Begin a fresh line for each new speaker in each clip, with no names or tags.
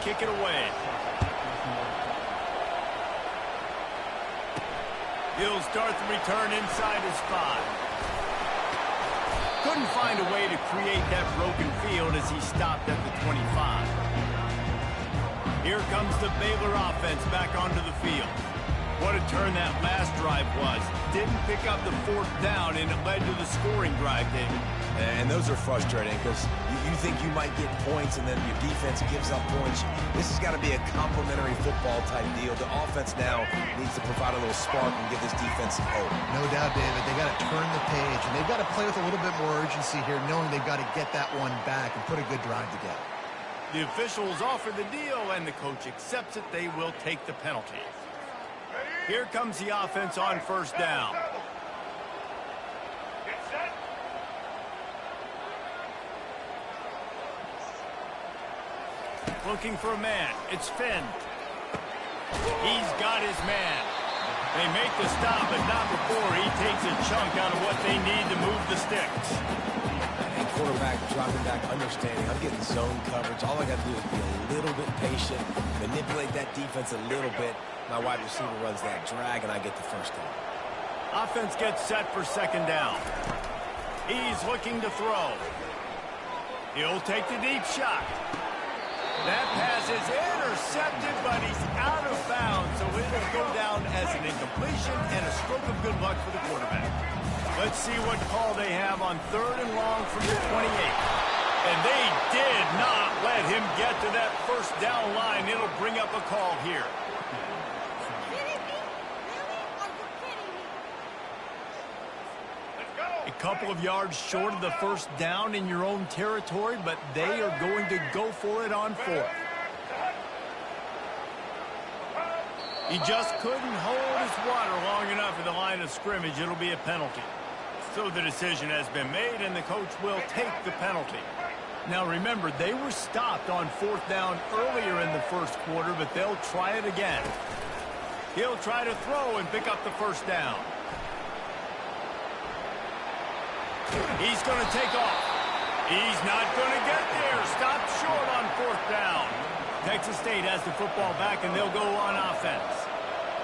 kick it away. He'll start the return inside his 5. Couldn't find a way to create that broken field as he stopped at the 25. Here comes the Baylor offense back onto the field. What a turn that last drive was. Didn't pick up the 4th down, and it led to the scoring drive, David.
And those are frustrating because you think you might get points and then your defense gives up points. This has got to be a complementary football type deal. The offense now needs to provide a little spark and give this defense some hope.
No doubt, David. They got to turn the page, and they've got to play with a little bit more urgency here, knowing they've got to get that one back and put a good drive together.
The officials offer the deal, and the coach accepts it. They will take the penalty. Here comes the offense on 1st down. Looking for a man. It's Finn. He's got his man. They make the stop, but not before he takes a chunk out of what they need to move the sticks.
And quarterback dropping back, understanding I'm getting zone coverage. All I got to do is be a little bit patient, manipulate that defense a little bit. My wide receiver runs that drag, and I get the 1st down.
Offense gets set for 2nd down. He's looking to throw. He'll take the deep shot. That pass is intercepted, but he's out of bounds, so it'll go down as an incompletion and a stroke of good luck for the quarterback. Let's see what call they have on 3rd and long from the 28. And they did not let him get to that 1st down line. It'll bring up a call here. A couple of yards short of the 1st down in your own territory, but they are going to go for it on 4th. He just couldn't hold his water long enough in the line of scrimmage. It'll be a penalty. So the decision has been made, and the coach will take the penalty. Now remember, they were stopped on 4th down earlier in the 1st quarter, but they'll try it again. He'll try to throw and pick up the 1st down. He's going to take off. He's not going to get there. Stopped short on 4th down. Texas State has the football back, and they'll go on offense.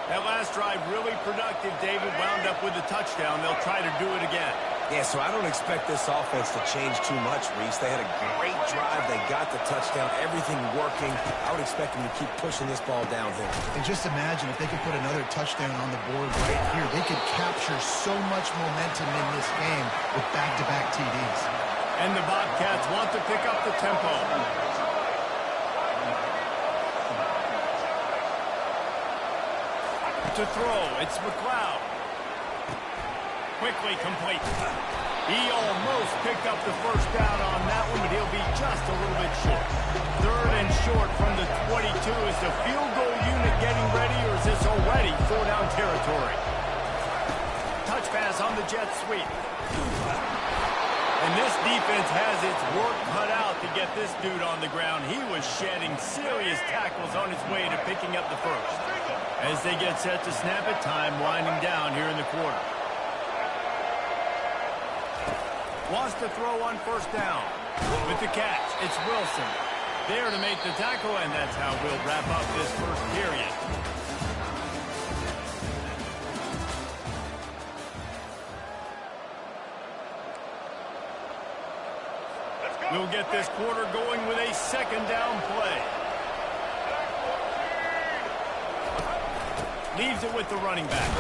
That last drive really productive. David wound up with a touchdown. They'll try to do it again.
Yeah, so I don't expect this offense to change too much, Reese. They had a great drive. They got the touchdown. Everything working. I would expect them to keep pushing this ball downhill.
And just imagine if they could put another touchdown on the board right here. They could capture so much momentum in this game with back-to-back TDs.
And the Bobcats want to pick up the tempo. To throw, it's McLeod. Quickly complete. He almost picked up the 1st down on that one, but he'll be just a little bit short. 3rd and short from the 22. Is the field goal unit getting ready, or is this already 4-down territory? Touch pass on the jet sweep. And this defense has its work cut out to get this dude on the ground. He was shedding serious tackles on his way to picking up the 1st. As they get set to snap it, time winding down here in the quarter. Wants to throw on 1st down. With the catch, it's Wilson. There to make the tackle, and that's how we'll wrap up this 1st period. We'll get this quarter going with a 2nd down play. Leaves it with the running back.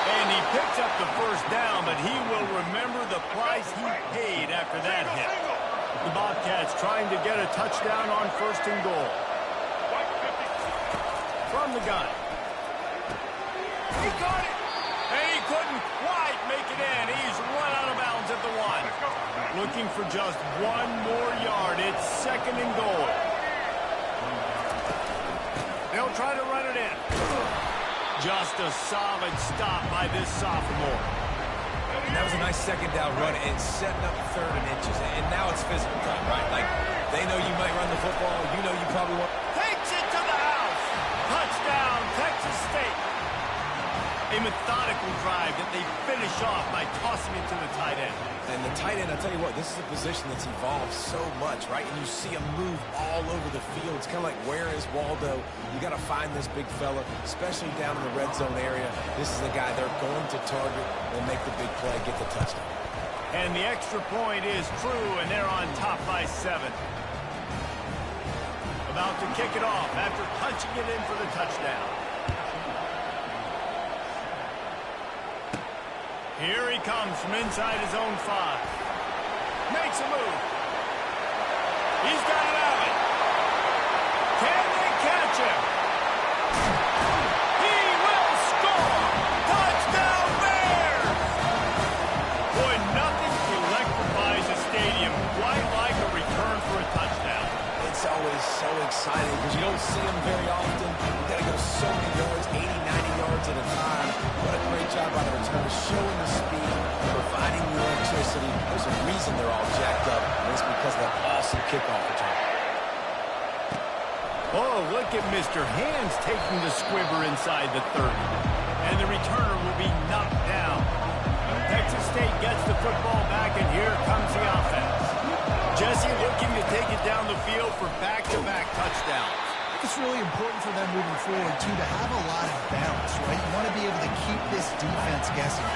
And he picks up the 1st down, but he will remember the price he paid after that hit. The Bobcats trying to get a touchdown on 1st and goal. From the gun. He got it! And he couldn't quite make it in. He's run out of bounds at the 1. Looking for just 1 more yard. It's 2nd and goal. They'll try to run it in. Just a solid stop by this sophomore.
And that was a nice 2nd down run and setting up 3rd and inches. And now it's physical time, right? Like, they know you might run the football. You know you probably want...
Takes it to the house. Touchdown, Texas State. A methodical drive that they finish off by tossing it to the tight end.
And the tight end, I'll tell you what, this is a position that's evolved so much, right? And you see him move all over the field. It's kind of like, where is Waldo? You got to find this big fella, especially down in the red zone area. This is the guy they're going to target and make the big play, get the touchdown.
And the extra point is true, and they're on top by 7. About to kick it off after punching it in for the touchdown. Here he comes from inside his own 5. Makes a move. He's got it out. Can they catch him? He will score! Touchdown Bears! Boy, nothing electrifies a stadium quite like a return for a touchdown.
It's always so exciting because you don't see them very often. You got to go so many yards, 80, 90 yards at a time. What a great job by the return, showing the speed, providing the electricity. There's a reason they're all jacked up, and it's because of that awesome kickoff return.
Oh, look at Mr. Hands taking the squibber inside the 30. And the returner will be knocked down. Texas State gets the football back, and here comes the offense. Jesse looking to take it down the field for back-to-back touchdowns.
It's really important for them moving forward, too, to have a lot of balance, right? You want to be able to keep this defense guessing.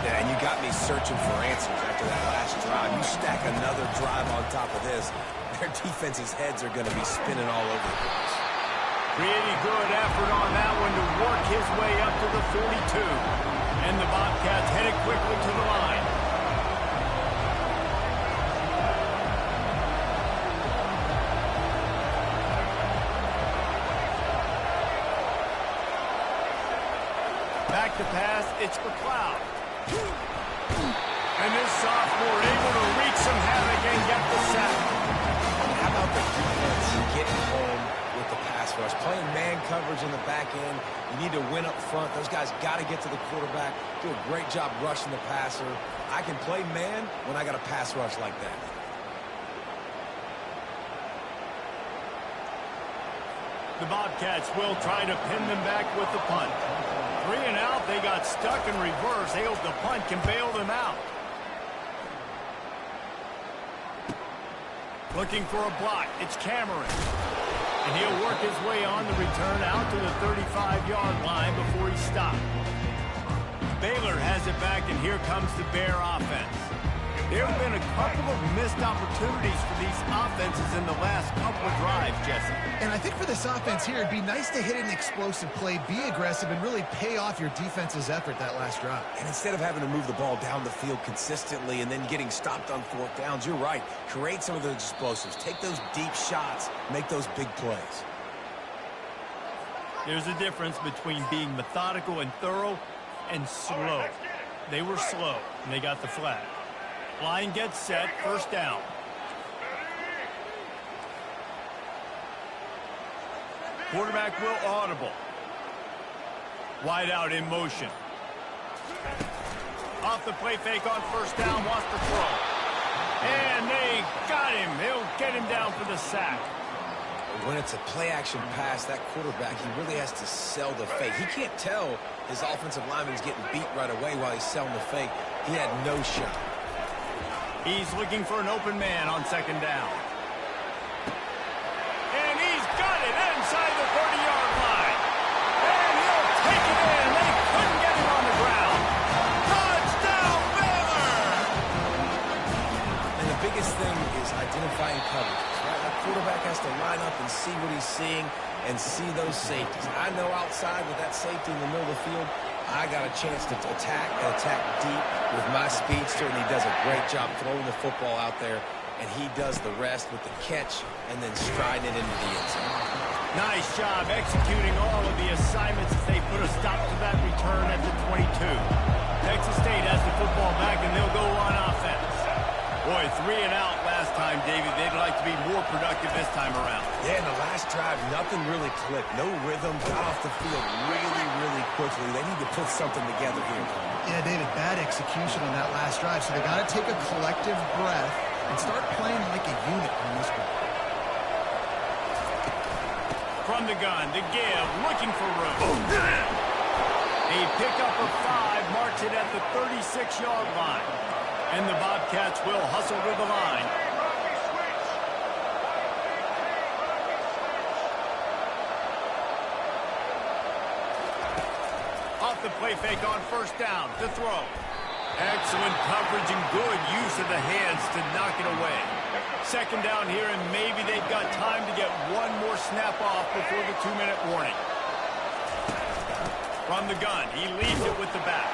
Yeah, and you got me searching for answers after that last drive. You stack another drive on top of this, their defense's heads are going to be spinning all over the place.
Pretty good effort on that one to work his way up to the 42. And the Bobcats headed quickly to the line. Back to pass, it's McLeod. And this sophomore able to wreak some havoc and get the sack.
How about the defense getting home with the pass rush? Playing man coverage in the back end. You need to win up front. Those guys got to get to the quarterback. Do a great job rushing the passer. I can play man when I got a pass rush like that.
The Bobcats will try to pin them back with the punt. 3 and out, they got stuck in reverse. They hope the punt can bail them out. Looking for a block, it's Cameron. And he'll work his way on the return out to the 35-yard line before he stopped. Baylor has it back, and here comes the Bear offense. There have been a couple of missed opportunities for these offenses in the last couple of drives, Jesse.
And I think for this offense here, it'd be nice to hit an explosive play, be aggressive, and really pay off your defense's effort that last drive.
And instead of having to move the ball down the field consistently and then getting stopped on 4th downs, you're right. Create some of those explosives. Take those deep shots. Make those big plays.
There's a difference between being methodical and thorough and slow. They were slow, and they got the flag. Line gets set, 1st down. Quarterback will audible. Wide out in motion. Off the play fake on 1st down, wants to throw. And they got him. They'll get him down for the sack.
When it's a play-action pass, that quarterback, he really has to sell the fake. He can't tell his offensive lineman's getting beat right away while he's selling the fake. He had no shot.
He's looking for an open man on 2nd down. And he's got it inside the 30-yard line. And he'll take it in. They couldn't get him on the ground. Touchdown, Baylor!
And the biggest thing is identifying coverage. Right? The quarterback has to line up and see what he's seeing and see those safeties. I know outside with that safety in the middle of the field, I got a chance to attack and attack deep with my speedster, and he does a great job throwing the football out there, and he does the rest with the catch and then striding it into the end zone.
Nice job executing all of the assignments as they put a stop to that return at the 22. Texas State has the football back, and they'll go on offense. Boy, 3 and out last time, David. They'd like to be more productive this time around.
Yeah, in the last drive, nothing really clicked. No rhythm, got off the field really, really quickly. They need to put something together here.
Yeah, David, bad execution on that last drive, so they got to take a collective breath and start playing like a unit on this one.
From the gun, to give, looking for room. A pickup of 5 marks it at the 36-yard line. And the Bobcats will hustle to the line. Off the play fake on first down to throw. Excellent coverage and good use of the hands to knock it away. Second down here, and maybe they've got time to get one more snap off before the 2-minute warning. From the gun, he leaves it with the back.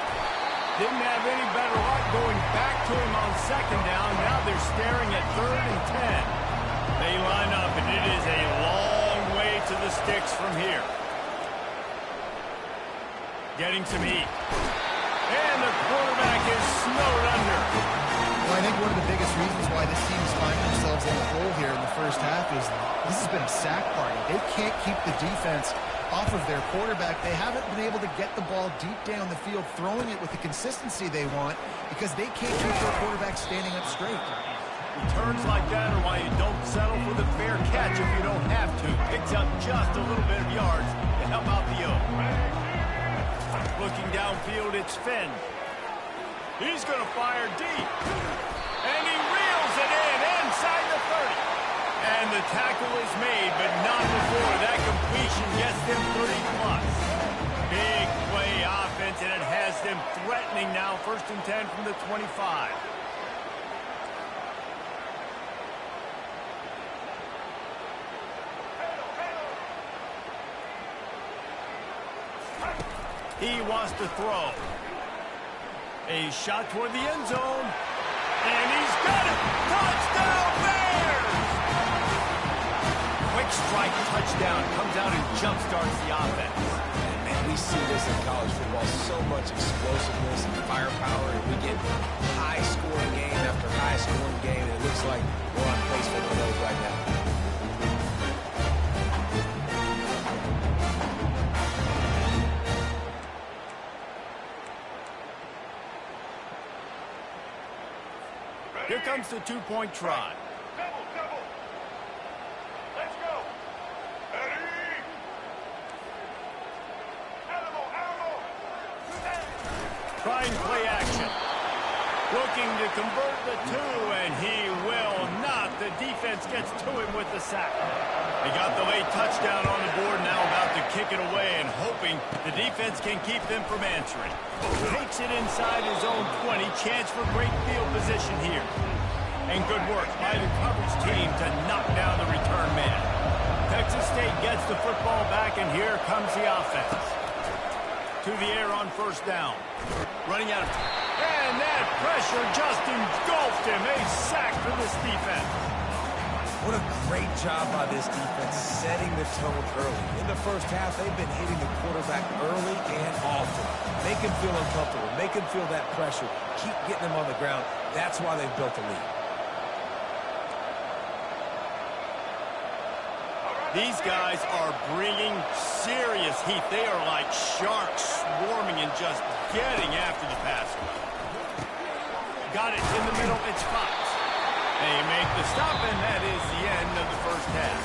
Didn't have any better luck going back to him on second down. Now they're staring at 3rd and 10. They line up, and it is a long way to the sticks from here. Getting some heat. And the quarterback is snowed under.
Well, I think one of the biggest reasons why this team is finding themselves in a hole here in the first half is this has been a sack party. They can't keep the defense off of their quarterback. They haven't been able to get the ball deep down the field, throwing it with the consistency they want because they can't keep their quarterback standing up straight.
Returns like that are why you don't settle for the fair catch if you don't have to. Picks up just a little bit of yards to help out the O. Looking downfield, it's Finn. He's going to fire deep. And he reels it in inside the 30. And the tackle is made, but not before that completion gets them 30+. Big play offense, and it has them threatening now. 1st and 10 from the 25. He wants to throw. A shot toward the end zone. And he's got it! Touchdown, Bears! Quick strike touchdown. Comes out and jumpstarts the offense.
And man, we see this in college football. So much explosiveness and firepower. And we get high-scoring game after high-scoring game. And it looks like we're on pace for one of those right now.
Here comes the 2-point try.
Double. Let's go. Ready. Animal.
Trying play action. Looking to convert the 2, and he will not. The defense gets to him with the sack. They got the late touchdown on the board, now about to kick it away and hoping the defense can keep them from answering. Takes it inside his own 20. Chance for great field position here. And good work by the coverage team to knock down the return man. Texas State gets the football back, and here comes the offense. To the air on first down. Running out of time. And that pressure just engulfed him. A sack for this defense.
What a great job by this defense setting the tone early. In the first half, they've been hitting the quarterback early and often. Make him feel uncomfortable. Make him feel that pressure. Keep getting him on the ground. That's why they've built a lead.
These guys are bringing serious heat. They are like sharks swarming and just getting after the passer. Got it in the middle. It's Fox. They make the stop, and that is the end of the first half.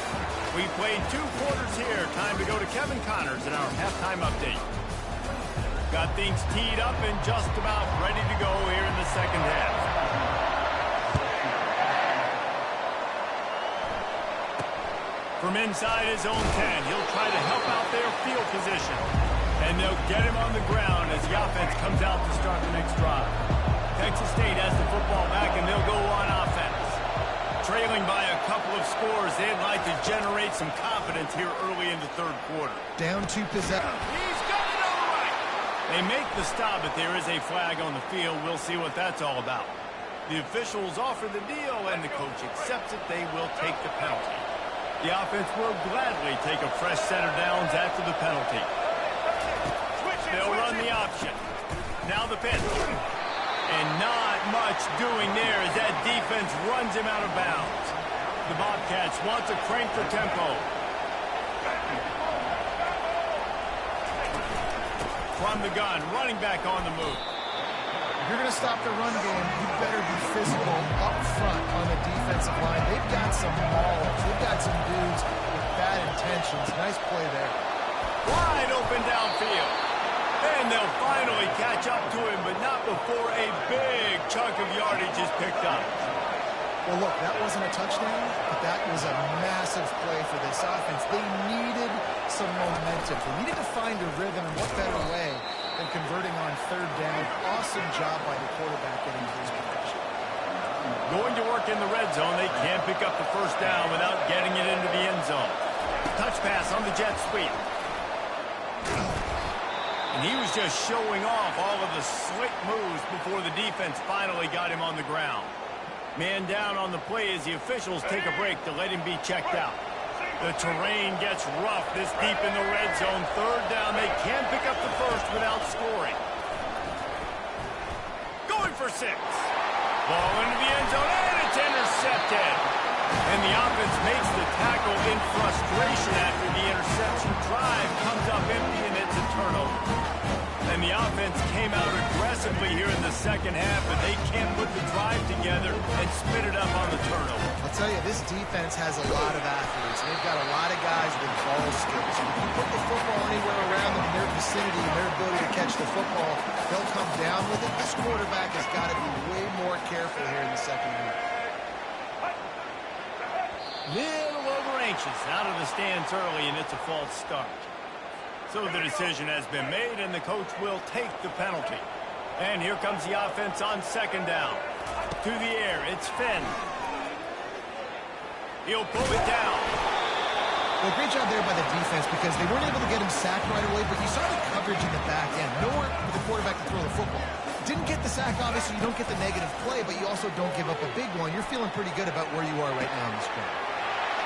We played 2 quarters here. Time to go to Kevin Connors in our halftime update. Got things teed up and just about ready to go here in the second half. From inside his own 10, he'll try to help out their field position. And they'll get him on the ground as the offense comes out to start the next drive. Texas State has the football back, and they'll go on offense. Trailing by a couple of scores, they'd like to generate some confidence here early in the 3rd quarter.
Down to possession.
He's got it on the right. They make the stop, but there is a flag on the field. We'll see what that's all about. The officials offer the deal, and the coach accepts it. They will take the penalty. The offense will gladly take a fresh set of downs after the penalty. They'll run the option. Now the pitch. And not much doing there as that defense runs him out of bounds. The Bobcats want to crank the tempo. From the gun, running back on the move.
If you're going to stop the run game, you better be physical up front on the defensive line. They've got some maulers. They've got some dudes with bad intentions. Nice play there.
Wide open downfield. And they'll finally catch up to him, but not before a big chunk of yardage is picked up.
Well, look, that wasn't a touchdown, but that was a massive play for this offense. They needed some momentum. They needed to find a rhythm, and what better way than converting on third down. Awesome job by the quarterback getting his position.
Going to work in the red zone, they can't pick up the first down without getting it into the end zone. Touch pass on the jet sweep. And he was just showing off all of the slick moves before the defense finally got him on the ground. Man down on the play as the officials take a break to let him be checked out. The terrain gets rough this deep in the red zone. Third down, they can't pick up the first without scoring. Going for 6. Ball into the end zone, and it's intercepted. And the offense makes the tackle in frustration after the interception. Drive comes up empty, and it's a turnover. And the offense came out aggressively here in the second half, but they can't put the drive together and spit it up on the turnover.
I'll tell you, this defense has a lot of athletes. They've got a lot of guys with ball skills. If you put the football anywhere around them in their vicinity and their ability to catch the football, they'll come down with it. This quarterback has got to be way more careful here in the second half.
Little over anxious out of the stands early, and it's a false start. So the decision has been made, and the coach will take the penalty. And here comes the offense on second down. To the air, it's Finn. He'll pull it down.
Well, great job there by the defense because they weren't able to get him sacked right away, but you saw the coverage in the back end. Nowhere for the quarterback to throw the football. Didn't get the sack, obviously. You don't get the negative play, but you also don't give up a big one. You're feeling pretty good about where you are right now in this game.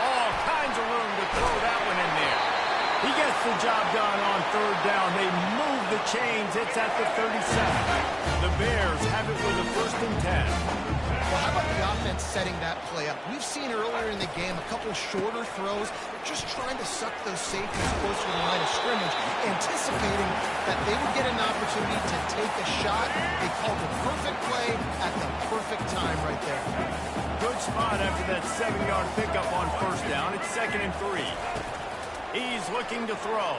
All kinds of room to throw that one in there. He gets the job done on third down. They move the chains. It's at the 37. The Bears have it with a 1st and 10.
Well, how about the offense setting that play up? We've seen earlier in the game a couple shorter throws, just trying to suck those safeties closer to the line of scrimmage, anticipating that they would get an opportunity to take a shot. They called the perfect play at the perfect time right there.
Good spot after that 7-yard pickup on first down. It's 2nd and 3. He's looking to throw.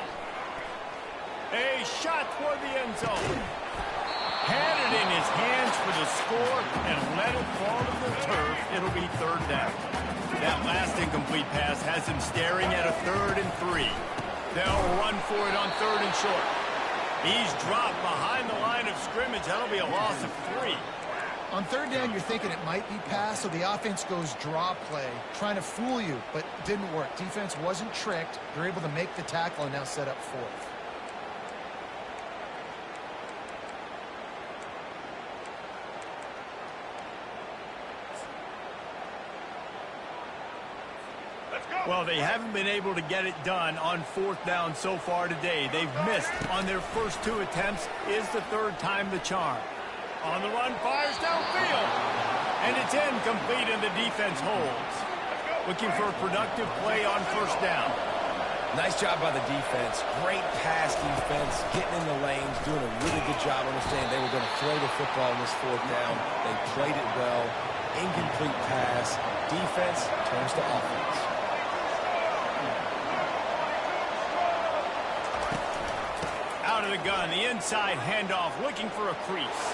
A shot toward the end zone. Had it in his hands for the score and let it fall to the turf. It'll be 3rd down. That last incomplete pass has him staring at a 3rd and 3. They'll run for it on 3rd and short. He's dropped behind the line of scrimmage. That'll be a loss of 3.
On 3rd down, you're thinking it might be pass, so the offense goes draw play, trying to fool you, but didn't work. Defense wasn't tricked. They're able to make the tackle and now set up 4th.
Well, they haven't been able to get it done on 4th down so far today. They've missed on their first 2 attempts. Is the 3rd time the charm. On the run, fires downfield. And it's incomplete, and the defense holds. Looking for a productive play on first down.
Nice job by the defense. Great pass defense, getting in the lanes, doing a really good job understanding they were going to throw the football in this 4th down. They played it well. Incomplete pass. Defense turns to offense.
Out of the gun, the inside handoff, looking for a crease.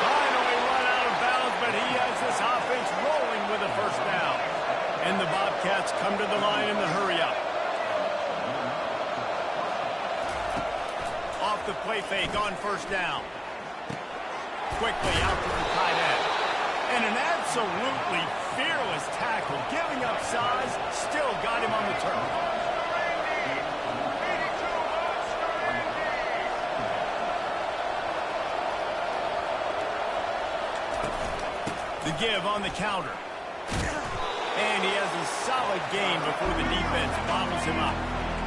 Finally run out of bounds, but he has this offense rolling with a first down. And the Bobcats come to the line in the hurry-up. Off the play fake on first down. Quickly out to the tight end. And an absolutely fearless tackle, giving up size, still got him on the turf. The give on the counter. And he has a solid gain before the defense bottles him up.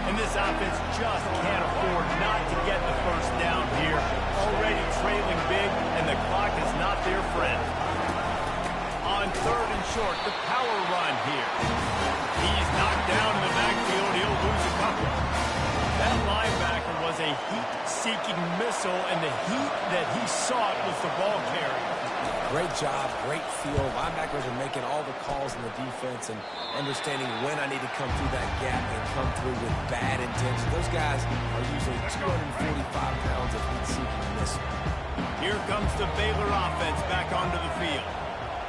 And this offense just can't afford not to get the first down here. Already trailing big, and the clock is not their friend. On 3rd and short, the power run here. He's knocked down in the backfield. He'll lose a couple. That linebacker was a heat seeking missile, and the heat that he sought was the ball carrier.
Great job, great feel. Linebackers are making all the calls in the defense and understanding when I need to come through that gap and come through with bad intention. Those guys are usually 245 pounds of heat-seeking missile.
Here comes the Baylor offense back onto the field.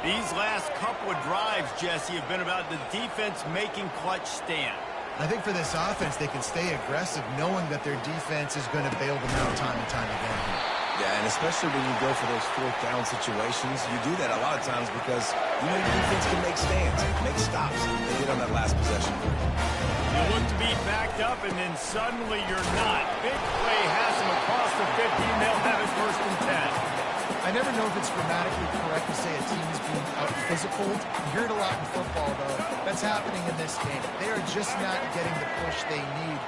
These last couple of drives, Jesse, have been about the defense making clutch stand.
I think for this offense, they can stay aggressive knowing that their defense is going to bail them out time and time again.
Yeah, and especially when you go for those fourth down situations, you do that a lot of times because you know your defense can make stands, make stops. They did on that last possession.
You look to be backed up, and then suddenly you're not. Big play has them across the 50, and they'll have it 1st and 10.
I never know if it's grammatically correct to say a team is being out-physical. You hear it a lot in football, though. That's happening in this game. They are just not getting the push they need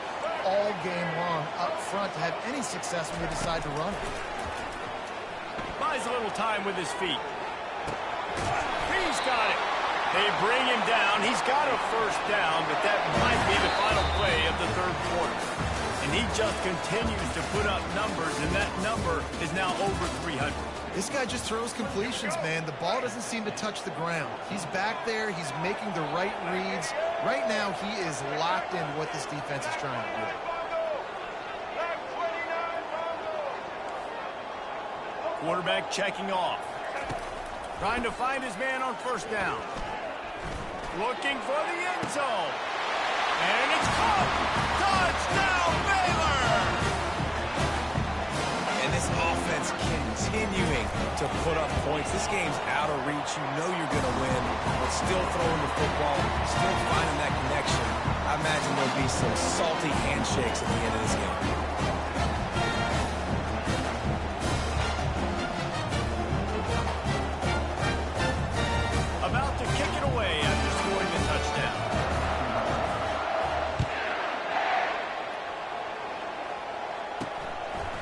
all game long up front to have any success when they decide to run it.
Buys a little time with his feet. He's got it. They bring him down. He's got a 1st down, but that might be the final play of the 3rd quarter. And he just continues to put up numbers, and that number is now over 300.
This guy just throws completions, man. The ball doesn't seem to touch the ground. He's back there. He's making the right reads. Right now, he is locked into what this defense is trying to do.
Quarterback checking off. Trying to find his man on 1st down. Looking for the end zone. And it's caught. Touchdown, Baylor!
And this offense continuing to put up points. This game's out of reach. You know you're going to win, but still throwing the football, still finding that connection. I imagine there'll be some salty handshakes at the end of this game.
About to kick it away after scoring the touchdown.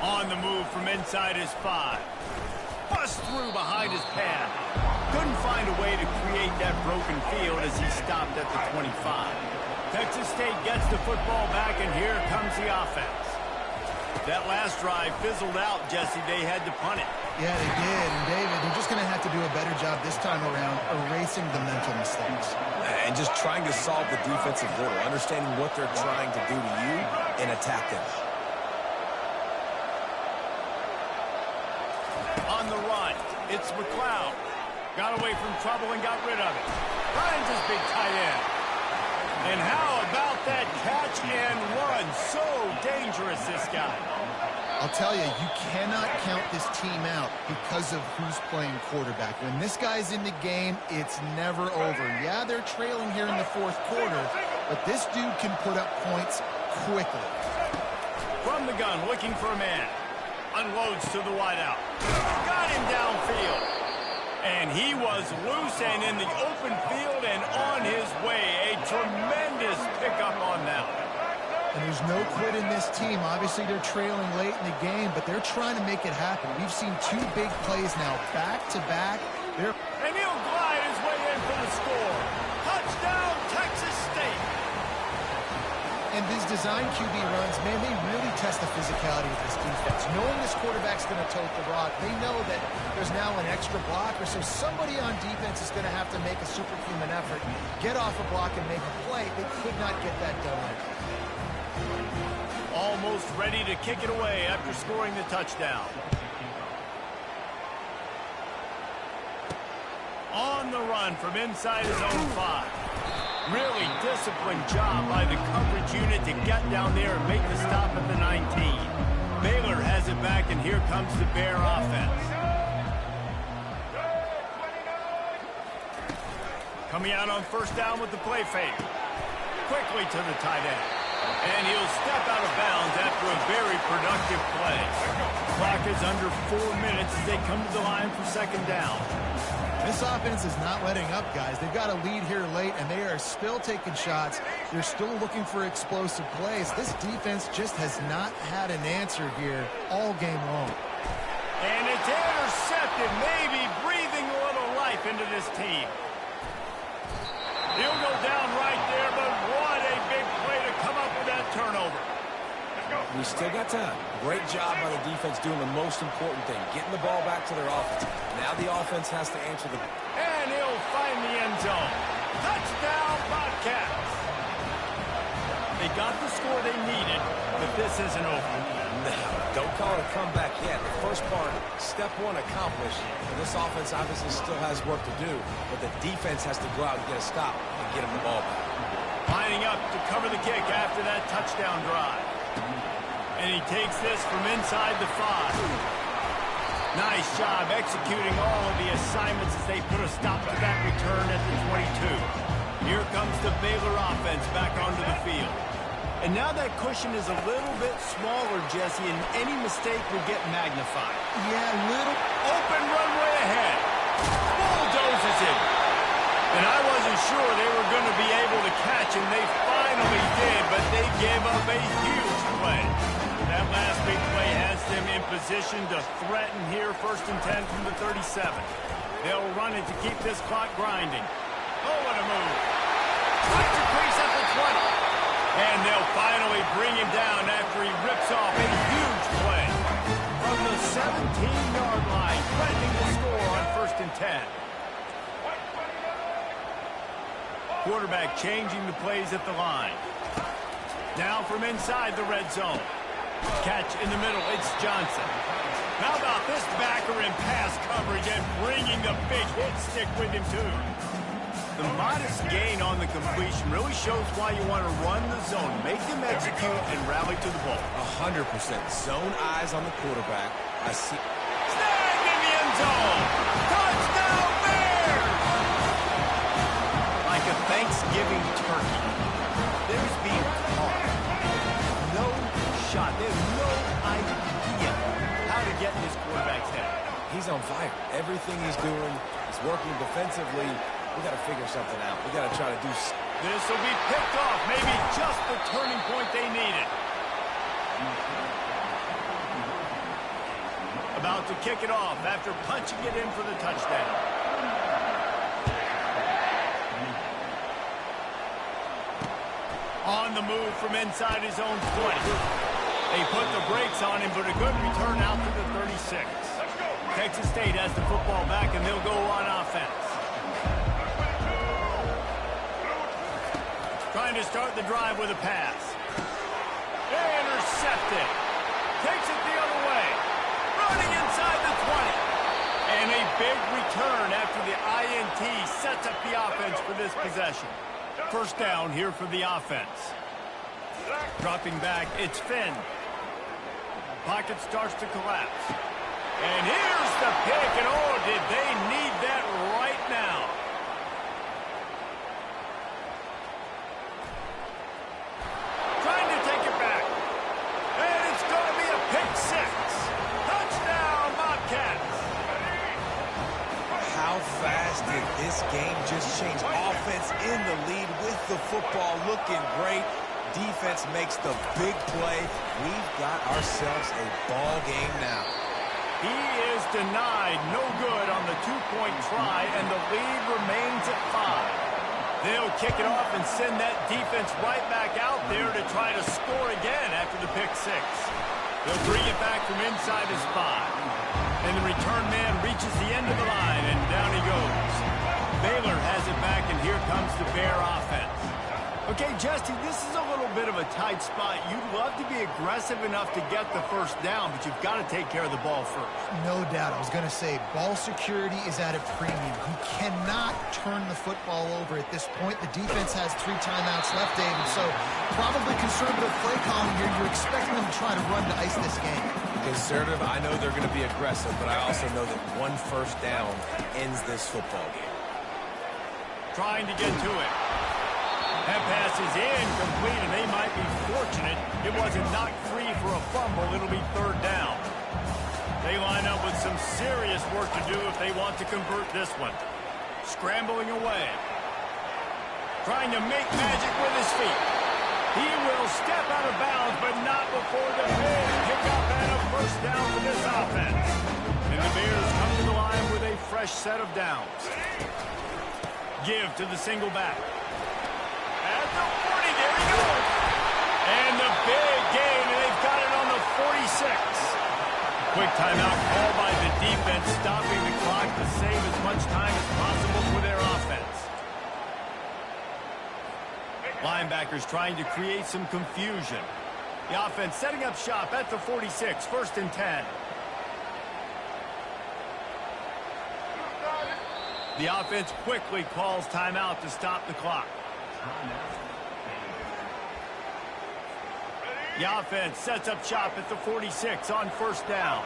On the move from inside his 5. Bust through behind his pad. Couldn't find a way to create that broken field as he stopped at the 25. Texas State gets the football back, and here comes the offense. That last drive fizzled out, Jesse. They had to punt it.
Yeah, they did. And, David, they're just going to have to do a better job this time around erasing the mental mistakes.
And just trying to solve the defensive riddle, understanding what they're trying to do to you and attack them.
On the run, it's McLeod. Got away from trouble and got rid of it. Finds his big tight end. And how about that catch and run? So dangerous, this guy.
I'll tell you, you cannot count this team out because of who's playing quarterback. When this guy's in the game, it's never over. Yeah, they're trailing here in the 4th quarter, but this dude can put up points quickly.
From the gun, looking for a man. Unloads to the wideout. Got him downfield. And he was loose and in the open field and on his way. A tremendous pickup on that one.
And there's no quit in this team. Obviously, they're trailing late in the game, but they're trying to make it happen. We've seen 2 big plays now, back-to-back.
And he'll glide his way in for the score. Touchdown, Texas State.
And these design QB runs, man, they really test the physicality of this defense. Knowing this quarterback's going to tote the rock, they know that there's now an extra blocker, so somebody on defense is going to have to make a superhuman effort, get off a block and make a play. They could not get that done right.
Almost ready to kick it away after scoring the touchdown. On the run from inside his own 5. Really disciplined job by the coverage unit to get down there and make the stop at the 19. Baylor has it back, and here comes the Bear offense. Coming out on 1st down with the play fake. Quickly to the tight end. And he'll step out of bounds after a very productive play. Clock is under 4 minutes as they come to the line for 2nd down.
This offense is not letting up, guys. They've got a lead here late, and they are still taking shots. They're still looking for explosive plays. This defense just has not had an answer here all game long.
And it's intercepted, maybe breathing a little life into this team. He'll go down right there, but what a big play to come up with that turnover.
We still got time. Great job by the defense doing the most important thing, getting the ball back to their offense. Now the offense has to answer the...
And he'll find the end zone. Touchdown, Bobcats. They got the score they needed, but this isn't over.
No, don't call it a comeback yet. The first part, step one accomplished. And this offense obviously still has work to do, but the defense has to go out and get a stop and get him the ball back.
Lining up to cover the kick after that touchdown drive. And he takes this from inside the 5. Nice job executing all of the assignments as they put a stop to that return at the 22. Here comes the Baylor offense back onto the field. And now that cushion is a little bit smaller, Jesse, and any mistake will get magnified.
Yeah, little
Open runway ahead. Bulldozes it. And I wasn't sure they were going to be able to catch him. They finally did, but they gave up a huge play. That last big play has them in position to threaten here, 1st and 10 from the 37. They'll run it to keep this clock grinding. Oh, what a move. Puts the crease at the 20. And they'll finally bring him down after he rips off a huge play. From the 17-yard line, threatening to score on 1st and 10. Quarterback changing the plays at the line. Now from inside the red zone. Catch in the middle, it's Johnson. How about this backer in pass coverage and bringing the big hit stick with him too? The modest gain on the completion really shows why you want to run the zone, make them execute, and rally to the ball.
100%. Zone eyes on the quarterback. I see.
Snagged in the end zone! Touchdown Bears! Like a Thanksgiving turkey. There's being caught. No shot. There's no idea how to get in this quarterback's head.
He's on fire. Everything he's doing is working defensively. We got to figure something out. We got to try to do...
This will be picked off. Maybe just the turning point they needed. About to kick it off after punching it in for the touchdown. On the move from inside his own 20. They put the brakes on him, but a good return out to the 36. Texas State has the football back, and they'll go on offense. Trying to start the drive with a pass. Intercepted. Takes it the other way. Running inside the 20. And a big return after the INT sets up the offense for this possession. 1st down here for the offense. Dropping back, it's Finn. Pocket starts to collapse. And here's the pick, and oh, did they need that right now. Trying to take it back. And it's going to be a pick 6. Touchdown, Bobcats.
How fast did this game just change? Offense in the lead with the football, looking great. Defense makes the big play. We've got ourselves a ball game now.
He is denied no good on the 2-point try, and the lead remains at 5. They'll kick it off and send that defense right back out there to try to score again after the pick 6. They'll bring it back from inside his 5. And the return man reaches the end of the line, and down he goes. Baylor has it back, and here comes the Bear offense. Okay, Jesse, this is a little bit of a tight spot. You'd love to be aggressive enough to get the 1st down, but you've got to take care of the ball first.
No doubt. I was going to say, ball security is at a premium. You cannot turn the football over at this point. The defense has 3 timeouts left, David, so probably conservative play calling here. You're expecting them to try to run to ice this game.
Conservative, I know they're going to be aggressive, but I also know that 1 1st down ends this football game.
Trying to get to it. That pass is incomplete, and they might be fortunate it wasn't knocked free for a fumble. It'll be 3rd down. They line up with some serious work to do if they want to convert this one. Scrambling away. Trying to make magic with his feet. He will step out of bounds, but not before the big pickup and a 1st down for this offense. And the Bears come to the line with a fresh set of downs. Give to the single back. At the 40, there he goes. And the big gain, and they've got it timeout called by the defense, stopping the clock to save as much time as possible for their offense. Linebackers trying to create some confusion. The offense setting up shop at the 46, 1st and 10. The offense quickly calls timeout to stop the clock. The offense sets up shop at the 46 on 1st down.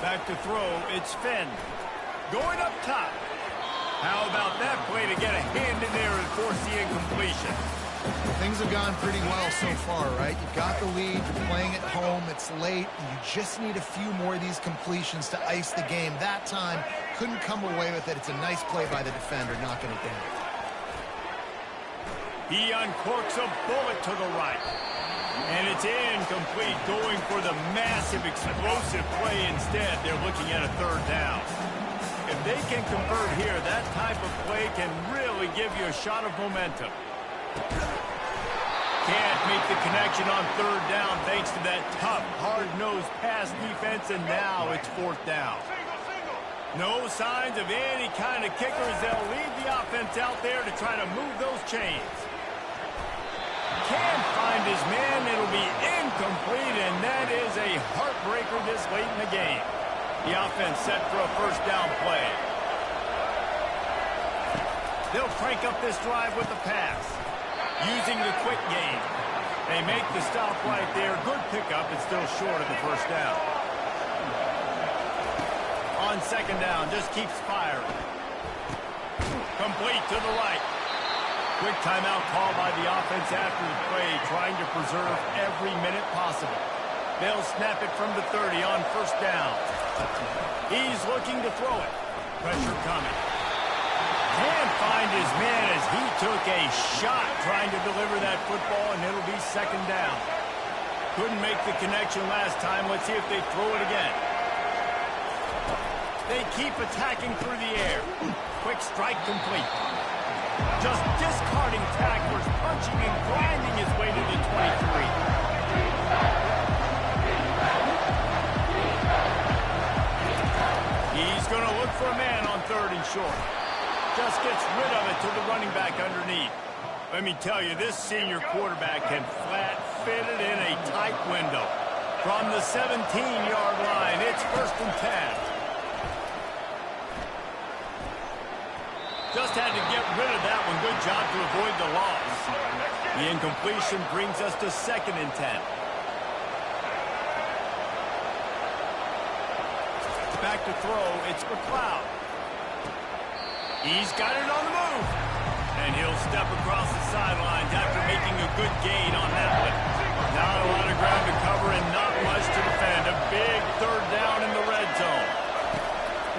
Back to throw, it's Finn. Going up top. How about that play to get a hand in there and force the incompletion?
Things have gone pretty well so far, right? You've got the lead, you're playing at home, it's late, you just need a few more of these completions to ice the game. That time, couldn't come away with it. It's a nice play by the defender, knocking it down.
He uncorks a bullet to the right. And it's incomplete, going for the massive explosive play instead. They're looking at a 3rd down. If they can convert here, that type of play can really give you a shot of momentum. Can't make the connection on 3rd down thanks to that tough, hard-nosed pass defense, and now it's 4th down. No signs of any kind of kickers. They'll leave the offense out there to try to move those chains. Can't find his man. It'll be incomplete, and that is a heartbreaker this late in the game. The offense set for a 1st down play. They'll crank up this drive with the pass. Using the quick game. They make the stop right there. Good pickup. It's still short of the 1st down. On 2nd down, just keeps firing. Complete to the right. Quick timeout call by the offense after the play, trying to preserve every minute possible. They'll snap it from the 30 on 1st down. He's looking to throw it. Pressure coming. Can't find his man as he took a shot trying to deliver that football, and it'll be 2nd down. Couldn't make the connection last time. Let's see if they throw it again. They keep attacking through the air. Quick strike complete. Just discarding tacklers, punching and grinding his way to the 23. He's going to look for a man on 3rd and short. Just gets rid of it to the running back underneath. Let me tell you, this senior quarterback can flat fit it in a tight window. From the 17-yard line, it's 1st and 10. Just had to get rid of that one. Good job to avoid the loss. The incompletion brings us to 2nd and 10. Back to throw, it's McLeod. He's got it on the move. And he'll step across the sidelines after making a good gain on that one. Not a lot of ground to cover and not much to defend. A big 3rd down in the red zone.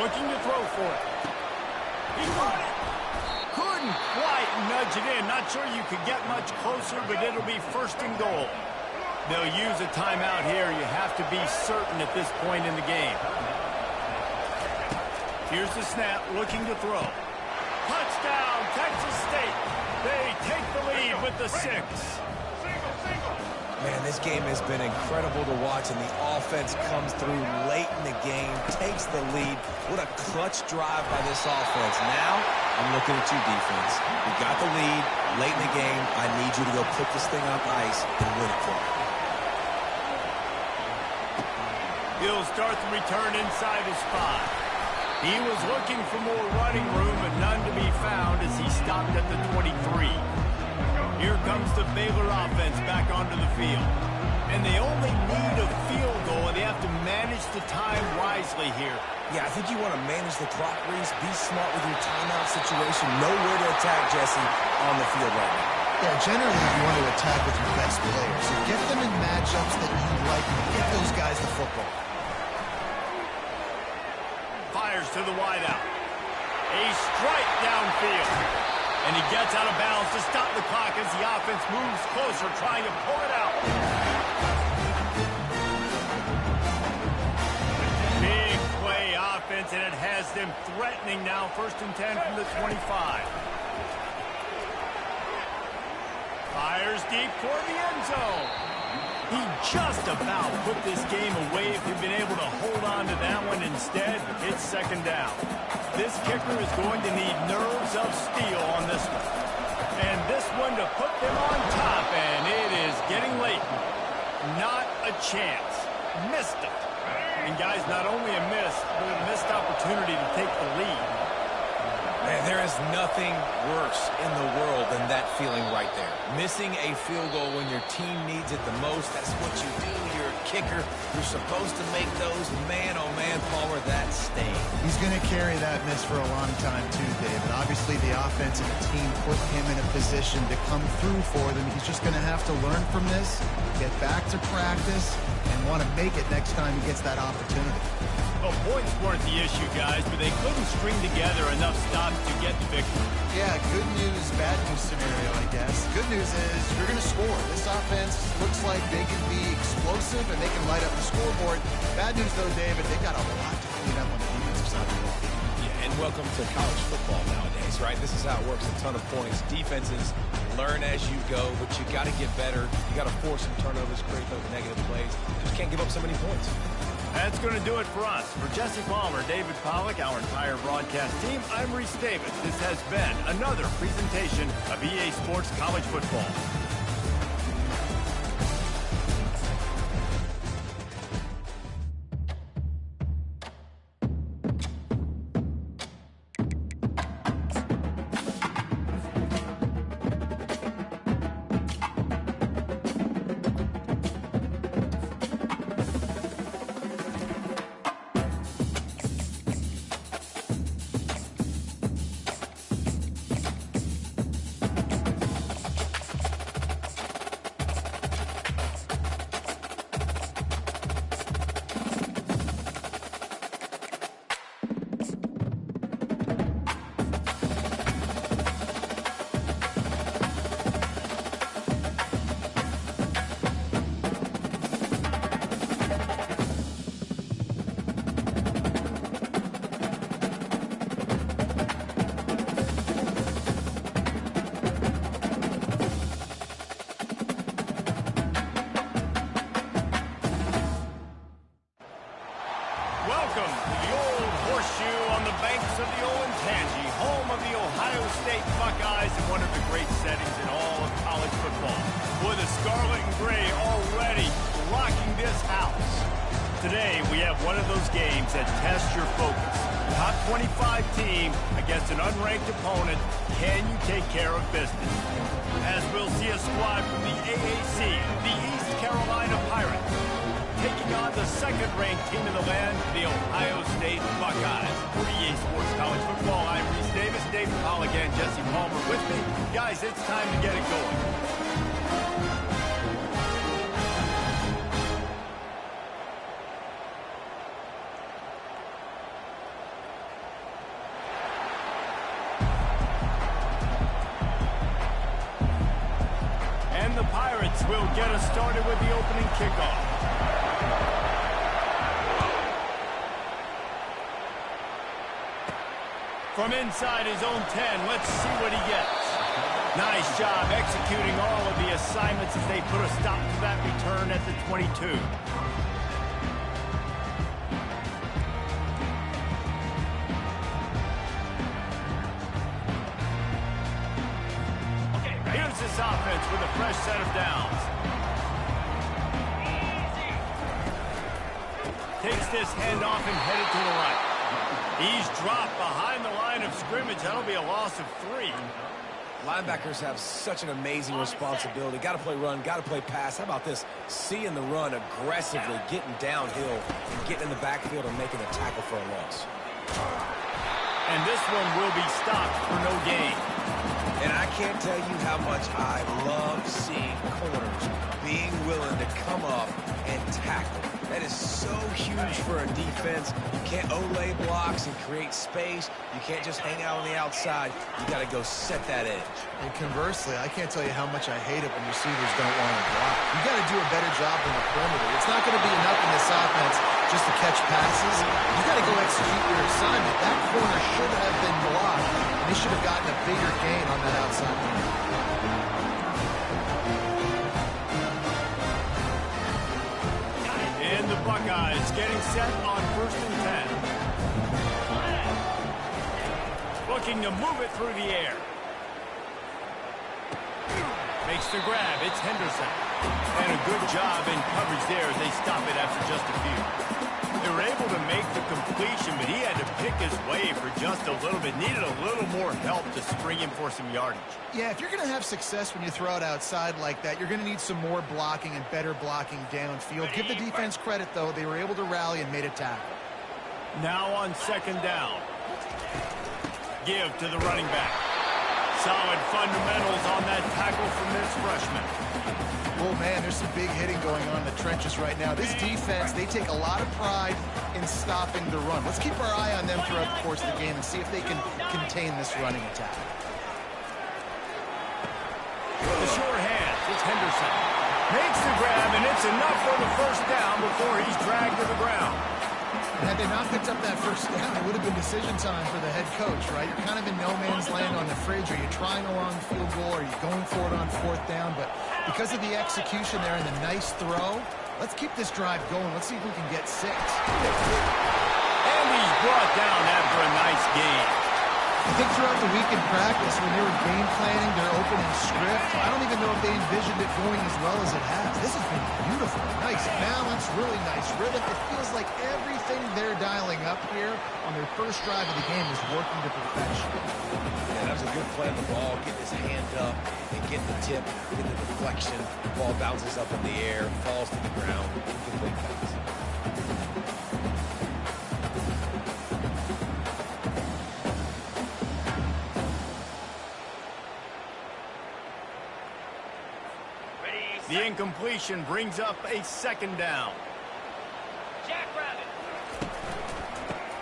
Looking to throw for it. He caught it. Couldn't quite nudge it in. Not sure you could get much closer, but it'll be 1st and goal. They'll use a timeout here. You have to be certain at this point in the game. Here's the snap, looking to throw. Touchdown, Texas State. They take the lead with the 6.
Man, this game has been incredible to watch, and the offense comes through late in the game, takes the lead. What a clutch drive by this offense. Now, I'm looking at you, defense. We got the lead late in the game. I need you to go put this thing on ice and win it for me.
He'll start the return inside his 5. He was looking for more running room, but none to be found as he stopped at the 23. Here comes the Baylor offense back onto the field. And they only need a field goal, and they have to manage the time wisely here.
Yeah, I think you want to manage the clock, Reese. Be smart with your timeout situation. Know where to attack, Jesse, on the field right now.
Yeah, generally you want to attack with your best players. So get them in matchups that you like and get those guys the football.
Fires to the wideout. A strike downfield. And he gets out of bounds to stop the clock as the offense moves closer, trying to pull it out. Big play offense defense, and it has them threatening now. 1st and 10 from the 25. Fires deep toward the end zone. He just about put this game away if he'd been able to hold on to that one. Instead, it's 2nd down. This kicker is going to need nerves of steel on this one. And this one to put them on top, and it is getting late. Not a chance. Missed it. And guys, not only a miss, but a missed opportunity to take the lead.
Man, there is nothing worse in the world than that feeling right there. Missing a field goal when your team needs it the most, that's what you do. You're a kicker. You're supposed to make those. Man, oh man, Palmer, that stings.
He's going to carry that miss for a long time too, David. Obviously, the offense and the team put him in a position to come through for them. He's just going to have to learn from this, get back to practice, and want to make it next time he gets that opportunity.
Well, points weren't the issue, guys, but they couldn't string together enough stops to get the victory.
Yeah, good news, bad news scenario, I guess. Good news is you're going to score. This offense looks like they can be explosive and they can light up the scoreboard. Bad news, though, David, they got a lot to clean up on the defensive side of the ball.
Yeah, and welcome to college football nowadays, right? This is how it works, a ton of points. Defenses learn as you go, but you got to get better. You got to force some turnovers, create those negative plays. Just can't give up so many points.
That's going to do it for us. For Jesse Palmer, David Pollack, our entire broadcast team, I'm Reese Davis. This has been another presentation of EA Sports College Football. Welcome to the old horseshoe on the banks of the Olentangy, home of the Ohio State Buckeyes and one of the great settings in all of college football. With the scarlet and gray already rocking this house. Today, we have one of those games that tests your focus. Top 25 team against an unranked opponent. Can you take care of business? As we'll see a squad from the AAC, the East Carolina Pirates, taking on the 2nd-ranked team in the land, the Ohio State Buckeyes. For EA Sports College Football, I'm Reese Davis, David Pollack, and Jesse Palmer with me. Guys, it's time to get it going. And the Pirates will get us started with the opening kickoff. From inside his own 10, let's see what he gets. Nice job executing all of the assignments as they put a stop to that return at the 22. Here's this offense with a fresh set of downs. Takes this handoff and headed to the right. He's dropped behind the line of scrimmage. That'll be a loss of 3.
Linebackers have such an amazing responsibility. Got to play run, got to play pass. How about this? Seeing the run aggressively, getting downhill, and getting in the backfield and making a tackle for a loss.
And this one will be stopped for no gain.
And I can't tell you how much I love seeing corners being willing to come up and tackle. That is so huge for a defense. You can't olay blocks and create space. You can't just hang out on the outside. You got to go set that edge.
And conversely, I can't tell you how much I hate it when receivers don't want to block. You got to do a better job than the perimeter. It's not going to be enough in this offense just to catch passes. You got to go execute your assignment. That corner should have been blocked, and they should have gotten a bigger gain on that outside line.
And the Buckeyes getting set on 1st and 10. Looking to move it through the air. Makes the grab. It's Henderson. And a good job in coverage there as they stop it after just a few. They were able to make the completion, but he had to pick his way for just a little bit. Needed a little more help to spring him for some yardage.
Yeah, if you're going to have success when you throw it outside like that, you're going to need some more blocking and better blocking downfield. Give the defense credit, though. They were able to rally and made a tackle.
Now on 2nd down. Give to the running back. Solid fundamentals on that tackle from this freshman.
Oh, man, there's some big hitting going on in the trenches right now. This defense, they take a lot of pride in stopping the run. Let's keep our eye on them throughout the course of the game and see if they can contain this running attack.
The short hands, it's Henderson. Makes the grab, and it's enough for the 1st down before he's dragged to the ground.
And had they not picked up that 1st down, it would have been decision time for the head coach, right? You're kind of in no man's land on the fridge. Are you trying a long field goal? Are you going for it on 4th down? But because of the execution there and the nice throw, let's keep this drive going. Let's see if we can get 6.
And he's brought down after a nice gain.
I think throughout the week in practice, when they were game planning their opening script, I don't even know if they envisioned it going as well as it has. This has been beautiful. Nice balance, really nice rhythm. It feels like everything they're dialing up here on their first drive of the game is working to perfection.
Yeah, that was a good play on the ball, getting his hand up and getting the tip, getting the deflection. The ball bounces up in the air, falls to the ground, incomplete pass.
The incompletion brings up a 2nd down.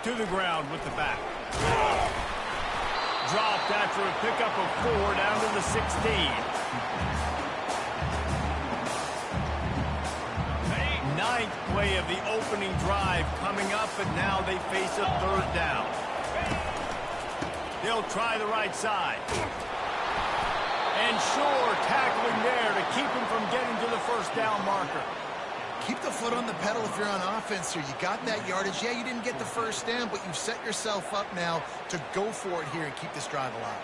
To the ground with the back. Dropped after a pickup of 4 down to the 16. 9th play of the opening drive coming up, but now they face a 3rd down. They'll try the right side. And sure, tackling there to keep him from getting to the 1st down marker.
Keep the foot on the pedal if you're on offense here. You got that yardage. Yeah, you didn't get the 1st down, but you've set yourself up now to go for it here and keep this drive alive.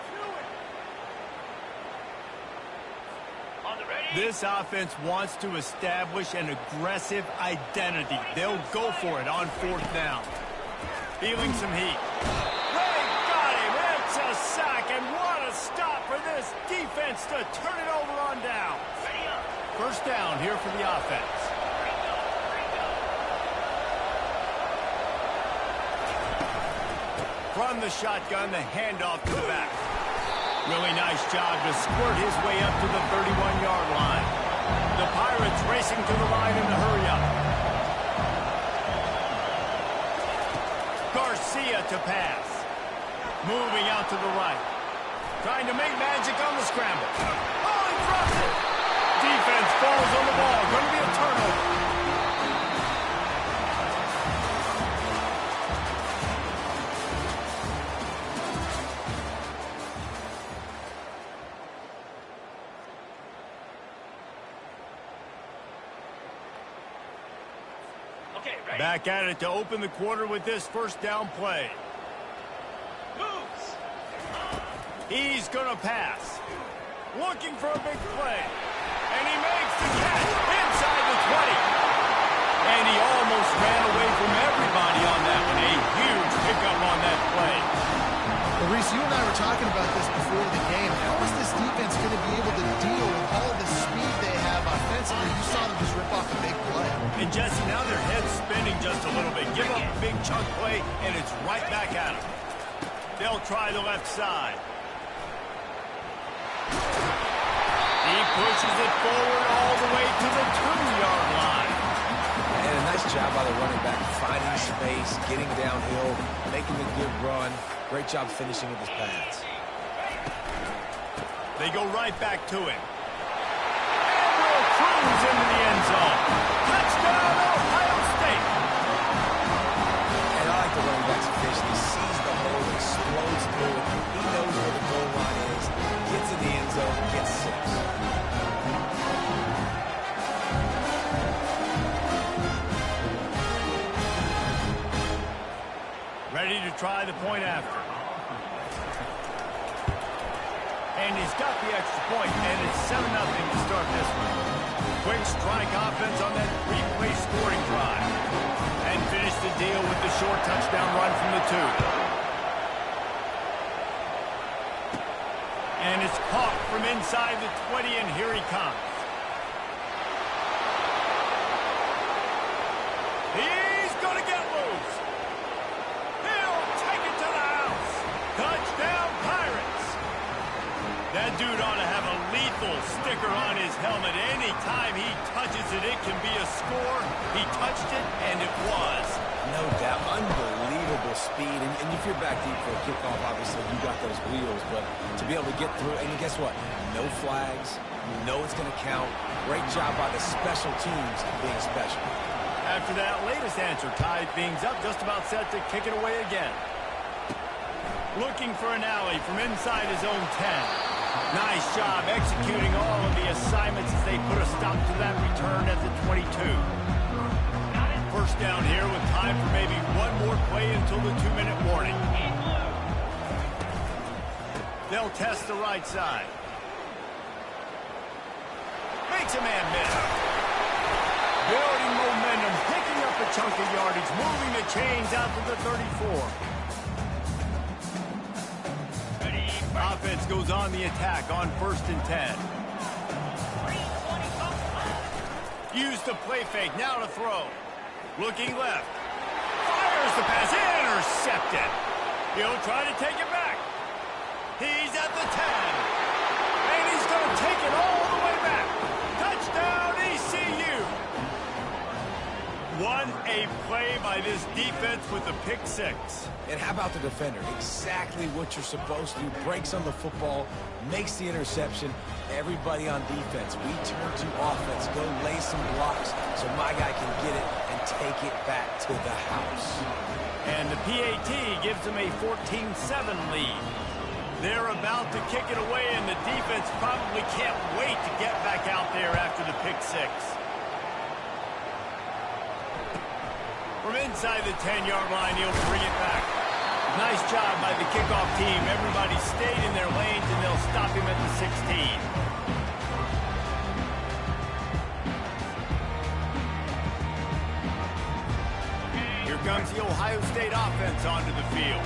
This offense wants to establish an aggressive identity. They'll go for it on 4th down. Feeling some heat. They got him. It's a sack, and what a stop for this defense to turn it over on down. 1st down here for the offense. From the shotgun, the handoff to the back. Really nice job to squirt his way up to the 31-yard line. The Pirates racing to the line in the hurry-up. Garcia to pass. Moving out to the right. Trying to make magic on the scramble. Oh, he drops it. Defense falls on the ball. Going to be a turnover. Back at it to open the quarter with this 1st down play. He's going to pass. Looking for a big play. And he makes the catch inside the 20. And he almost ran away from everybody on that one. A huge pickup on that play.
Well, Reese, you and I were talking about this before the game. How is this defense going to be able to deal with all the speed they have offensively? You saw them just rip off a big play.
And Jesse, now their head's spinning just a little bit. Give up a big chunk play, and it's right back at them. They'll try the left side. He pushes it forward all the way to the 2-yard line.
And a nice job by the running back, finding space, getting downhill, making a good run. Great job finishing with his pass.
They go right back to him. And will cruise into the end zone. Touchdown, Ohio State. ready to try the point after. And he's got the extra point, and it's 7-0 to start this one. Quick strike offense on that three-play scoring drive. And finish the deal with the short touchdown run from the 2. And it's caught from inside the 20, and here he comes. He's going to get loose. He'll take it to the house. Touchdown, Pirates. That dude ought to have a lethal sticker on his helmet. Anytime he touches it, it can be a score. He touched it, and it was.
No doubt. Unbelievable speed. And if you're back deep for a kickoff, obviously, you got those wheels. But to be able to get through, and guess what? No flags. You know it's going to count. Great job by the special teams being special.
After that latest answer tied things up, just about set to kick it away again. Looking for an alley from inside his own 10. Nice job executing all of the assignments as they put a stop to that return at the 22. First down here with time for maybe one more play until the 2-minute warning. They'll test the right side. Makes a man miss. Building momentum, picking up a chunk of yardage, moving the chains out to the 34. Offense goes on the attack on 1st and 10. Use the play fake, now to throw. Looking left. Fires the pass, intercepted. He'll try to take it back. He's at the 10. And he's going to take it all the way back. Touchdown, ECU. What a play by this defense with the pick 6.
And how about the defender? Exactly what you're supposed to do. Breaks on the football, makes the interception. Everybody on defense, we turn to offense. Go lay some blocks so my guy can get it and take it back to the house.
And the PAT gives them a 14-7 lead. They're about to kick it away, and the defense probably can't wait to get back out there after the pick 6. From inside the 10-yard line, he'll bring it back. Nice job by the kickoff team. Everybody stayed in their lanes, and they'll stop him at the 16. Here comes the Ohio State offense onto the field.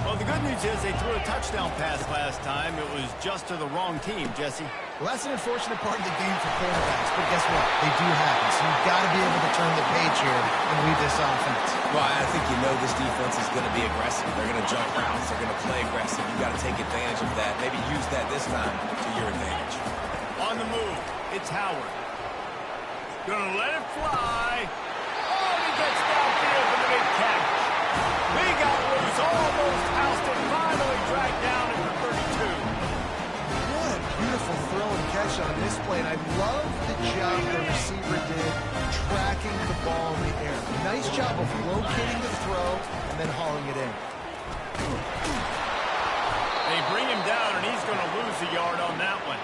Well, the good news is they threw a touchdown pass last time. It was just to the wrong team, Jesse.
Well, that's an unfortunate part of the game for quarterbacks, but guess what? They do happen, so you've got to be able to turn the page here and lead this offense.
Well, I think you know this defense is going to be aggressive. They're going to jump routes. They're going to play aggressive. You've got to take advantage of that. Maybe use that this time to your advantage.
On the move, it's Howard. Gonna let it fly. Oh, he gets downfield for the big catch. He got loose, almost housed it, finally dragged down at the 32.
What a beautiful throw and catch on this play, and I love the job the receiver did tracking the ball in the air. Nice job of locating the throw and then hauling it in.
They bring him down, and he's gonna lose a yard on that one.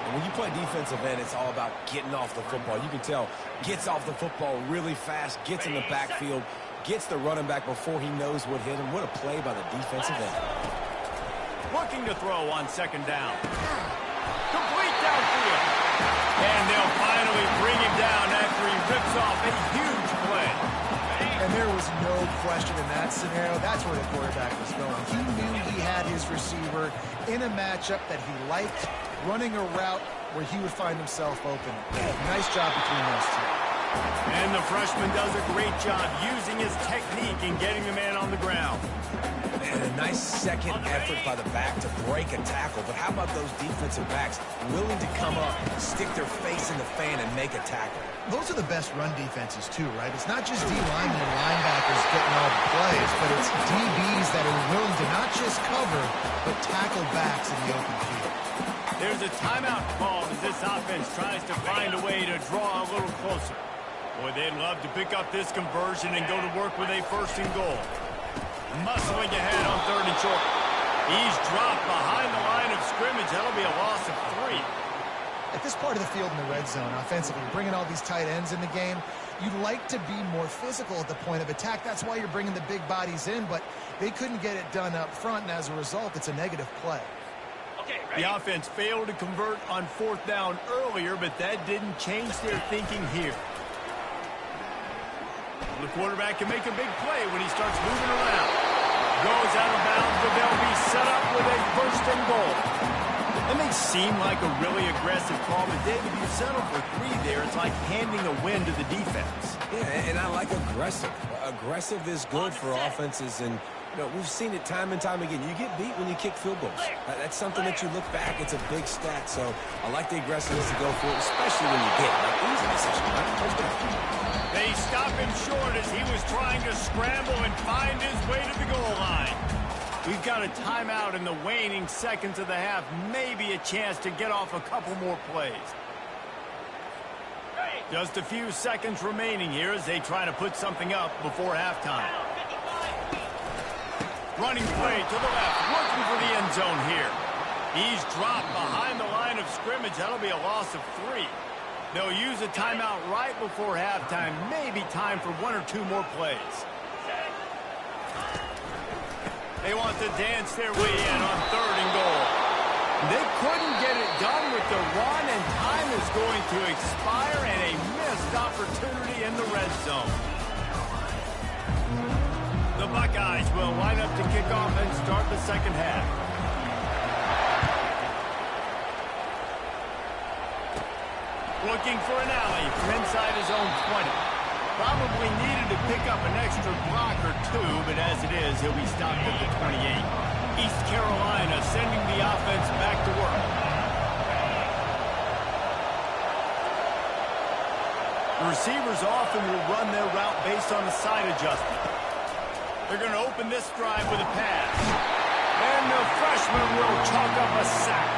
And when you play defensive end, it's all about getting off the football. You can tell, gets off the football really fast, gets in the backfield, gets the running back before he knows what hit him. What a play by the defensive end.
Looking to throw on 2nd down. Complete downfield. And they'll finally bring him down after he rips off a huge play.
And there was no question in that scenario. That's where the quarterback was going. He knew he had his receiver in a matchup that he liked, running a route where he would find himself open. Nice job between those two.
And the freshman does a great job using his technique and getting the man on the ground.
And a nice second effort by the back to break a tackle. But how about those defensive backs willing to come up, stick their face in the fan, and make a tackle?
Those are the best run defenses, too, right? It's not just D-linemen and linebackers getting all the plays, but it's DBs that are willing to not just cover, but tackle backs in the open field.
There's a timeout called as this offense tries to find a way to draw a little closer. Boy, they'd love to pick up this conversion and go to work with a 1st and goal. Muscling ahead on 3rd and short. He's dropped behind the line of scrimmage. That'll be a loss of 3.
At this part of the field in the red zone, offensively, bringing all these tight ends in the game, you'd like to be more physical at the point of attack. That's why you're bringing the big bodies in, but they couldn't get it done up front, and as a result, it's a negative play.
The offense failed to convert on 4th down earlier, but that didn't change their thinking here. The quarterback can make a big play when he starts moving around. Goes out of bounds, but they'll be set up with a 1st and goal. That may seem like a really aggressive call, but David, you settle for 3 there. It's like handing a win to the defense.
Yeah, and I like aggressive. Aggressive is good for offenses, and we've seen it time and time again. You get beat when you kick field goals. That's something that you look back, it's a big stat. So I like the aggressiveness to go for it, especially when you get like easy decision.
They stop him short as he was trying to scramble and find his way to the goal line. We've got a timeout in the waning seconds of the half. Maybe a chance to get off a couple more plays. Just a few seconds remaining here as they try to put something up before halftime. Running play to the left, looking for the end zone here. He's dropped behind the line of scrimmage. That'll be a loss of 3. They'll use a timeout right before halftime. Maybe time for 1 or 2 more plays. They want to dance their way in on 3rd and goal. They couldn't get it done with the run, and time is going to expire, and a missed opportunity in the red zone. The Buckeyes will line up to kick off and start the second half. Looking for an alley from inside his own 20. Probably needed to pick up an extra block or 2, but as it is, he'll be stopped at the 28. East Carolina sending the offense back to work. The receivers often will run their route based on a side adjustment. They're going to open this drive with a pass. And the freshman will chalk up a sack.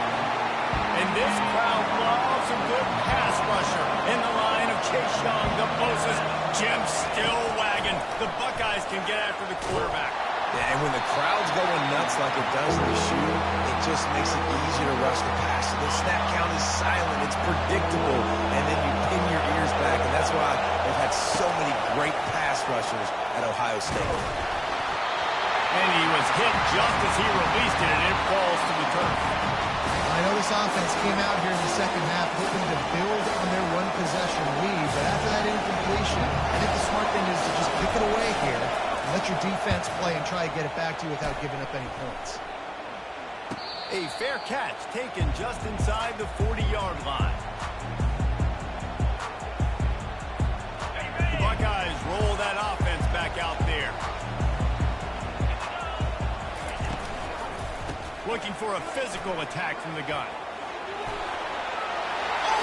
And this crowd loves a good pass rusher in the line of Chase Young, the closest. Jim still wagging. The Buckeyes can get after the quarterback.
Yeah, and when the crowd's going nuts like it does in the shoe, it just makes it easier to rush the pass. The snap count is silent. It's predictable. And then you pin your ears back. And that's why they've had so many great pass rushers at Ohio State.
And he was hit just as he released it, and it falls to the turf.
I know this offense came out here in the second half hoping to build on their one possession lead, but after that incompletion, I think the smart thing is to just pick it away here and let your defense play and try to get it back to you without giving up any points.
A fair catch taken just inside the 40-yard line. The Buckeyes roll that offense back out there. Looking for a physical attack from the gun. Oh,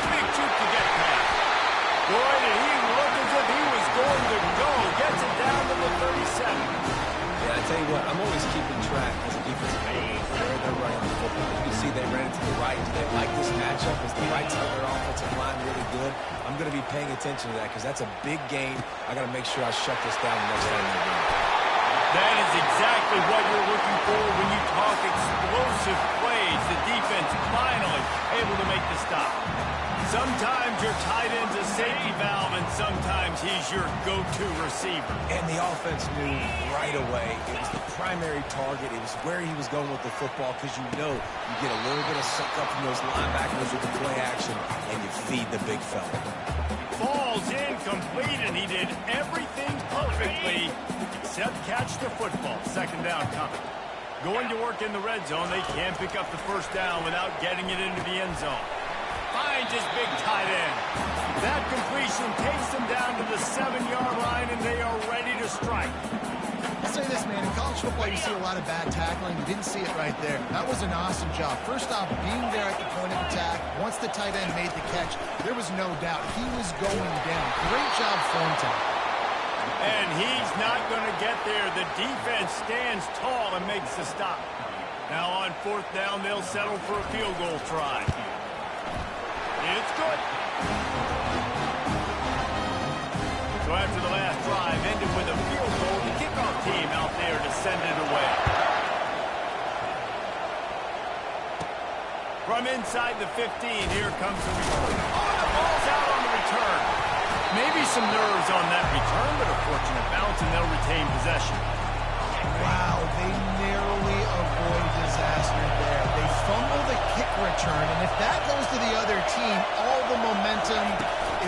big juke to get past. Boy, did he look as if he was going to go. Gets it down to the 37.
Yeah, I tell you what, I'm always keeping track as a defensive player where they're running the football. You can see they ran it to the right. They like this matchup. Is the right side of their offensive line really good? I'm going to be paying attention to that because that's a big game. I got to make sure I shut this down the next time they win.
That is exactly what you're looking for when you talk explosive plays. The defense finally able to make the stop. Sometimes your tight end's a safety valve, and sometimes he's your go-to receiver.
And the offense knew right away it was the primary target. It was where he was going with the football because you get a little bit of suck up from those linebackers with the play action, and you feed the big fella.
Falls incomplete, and he did everything perfectly except catch the football. Second down coming. Going to work in the red zone. They can't pick up the first down without getting it into the end zone. Finds his big tight end. That completion takes them down to the 7-yard line, and they are ready to strike.
I'll say this, man. In college football, you see a lot of bad tackling. You didn't see it right there. That was an awesome job. First off, being there at the point of attack. Once the tight end made the catch, there was no doubt he was going down. Great job form tackle.
And he's not going to get there. The defense stands tall and makes the stop. Now on 4th down, they'll settle for a field goal try. It's good. So after the last drive ended with a field goal, the kickoff team out there to send it away. From inside the 15, here comes the return. Oh, the ball's out on the return. Maybe some nerves on that return, but a fortunate bounce, and they'll retain possession.
Wow, they narrowly avoid disaster there. They fumble the kick return, and if that goes to the other team, all the momentum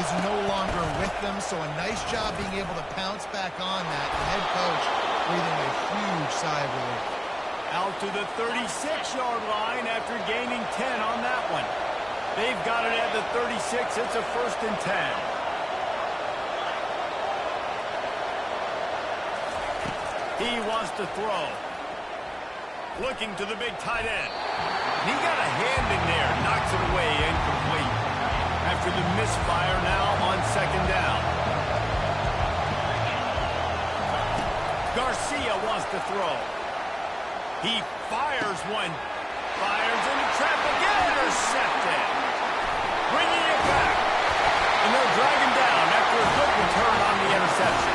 is no longer with them, so a nice job being able to pounce back on that. The head coach breathing a huge sigh of relief.
Out to the 36-yard line after gaining 10 on that one. They've got it at the 36. It's a 1st and 10. He wants to throw. Looking to the big tight end. He got a hand in there. Knocks it away. Incomplete. After the misfire now on 2nd down. Garcia wants to throw. He fires one. Fires into traffic. Intercepted. Bringing it back. And they'll drag him down after a good return on the interception.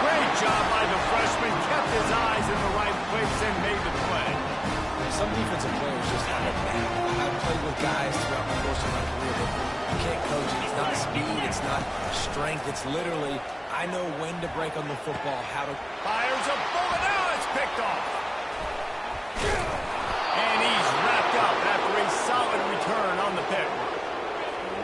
Great job by the freshman. Kept his eyes in the right place and made the play.
Some defensive players just have a knack. I've played with guys throughout the course of my career that you can't coach it. It's not speed. It's not strength. It's literally, I know when to break on the football, how to...
Fires a bullet. Now it's picked off. And he's wrapped up after a solid return on the pick.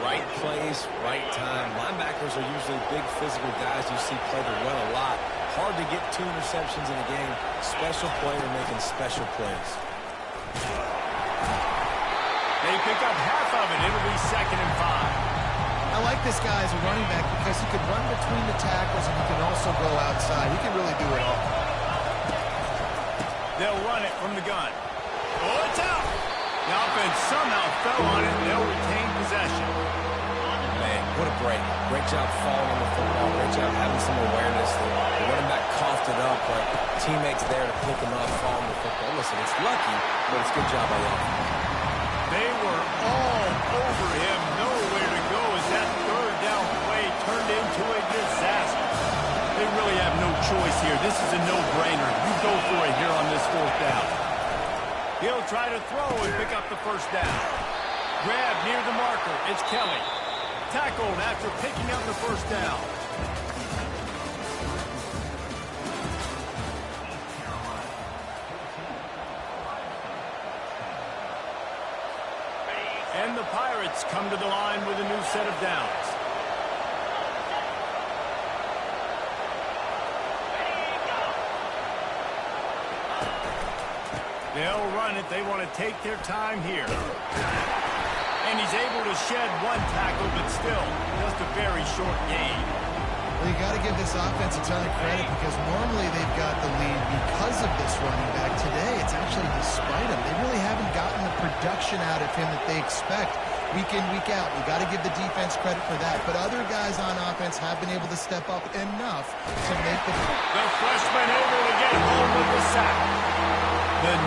Right place, right time. Linebackers are usually big physical guys you see play the run a lot. Hard to get 2 interceptions in a game. Special player making special plays.
They pick up half of it. It'll be 2nd and 5.
I like this guy as a running back because he can run between the tackles and he can also go outside. He can really do it all.
They'll run it from the gun. Oh, it's out. The offense somehow fell on it. They'll retain possession.
Man, what a break. Great job falling on the football. Great job having some awareness. The running back coughed it up, but teammates there to pick him up, fall on the football. Listen, it's lucky, but it's a good job by them.
They were all over him. Nowhere to go as that 3rd down play turned into a disaster. They really have no choice here. This is a no-brainer. You go for it here on this 4th down. He'll try to throw and pick up the 1st down. Grab near the marker. It's Kelly. Tackled after picking up the 1st down. And the Pirates come to the line with a new set of downs. They'll run it. They want to take their time here. And he's able to shed 1 tackle, but still, just a very short gain.
Well, you got to give this offense a ton of credit because normally they've got the lead because of this running back. Today, it's actually despite him. They really haven't gotten the production out of him that they expect week in, week out. You got to give the defense credit for that. But other guys on offense have been able to step up enough to make the...
The freshman able to get home with the sack. The #1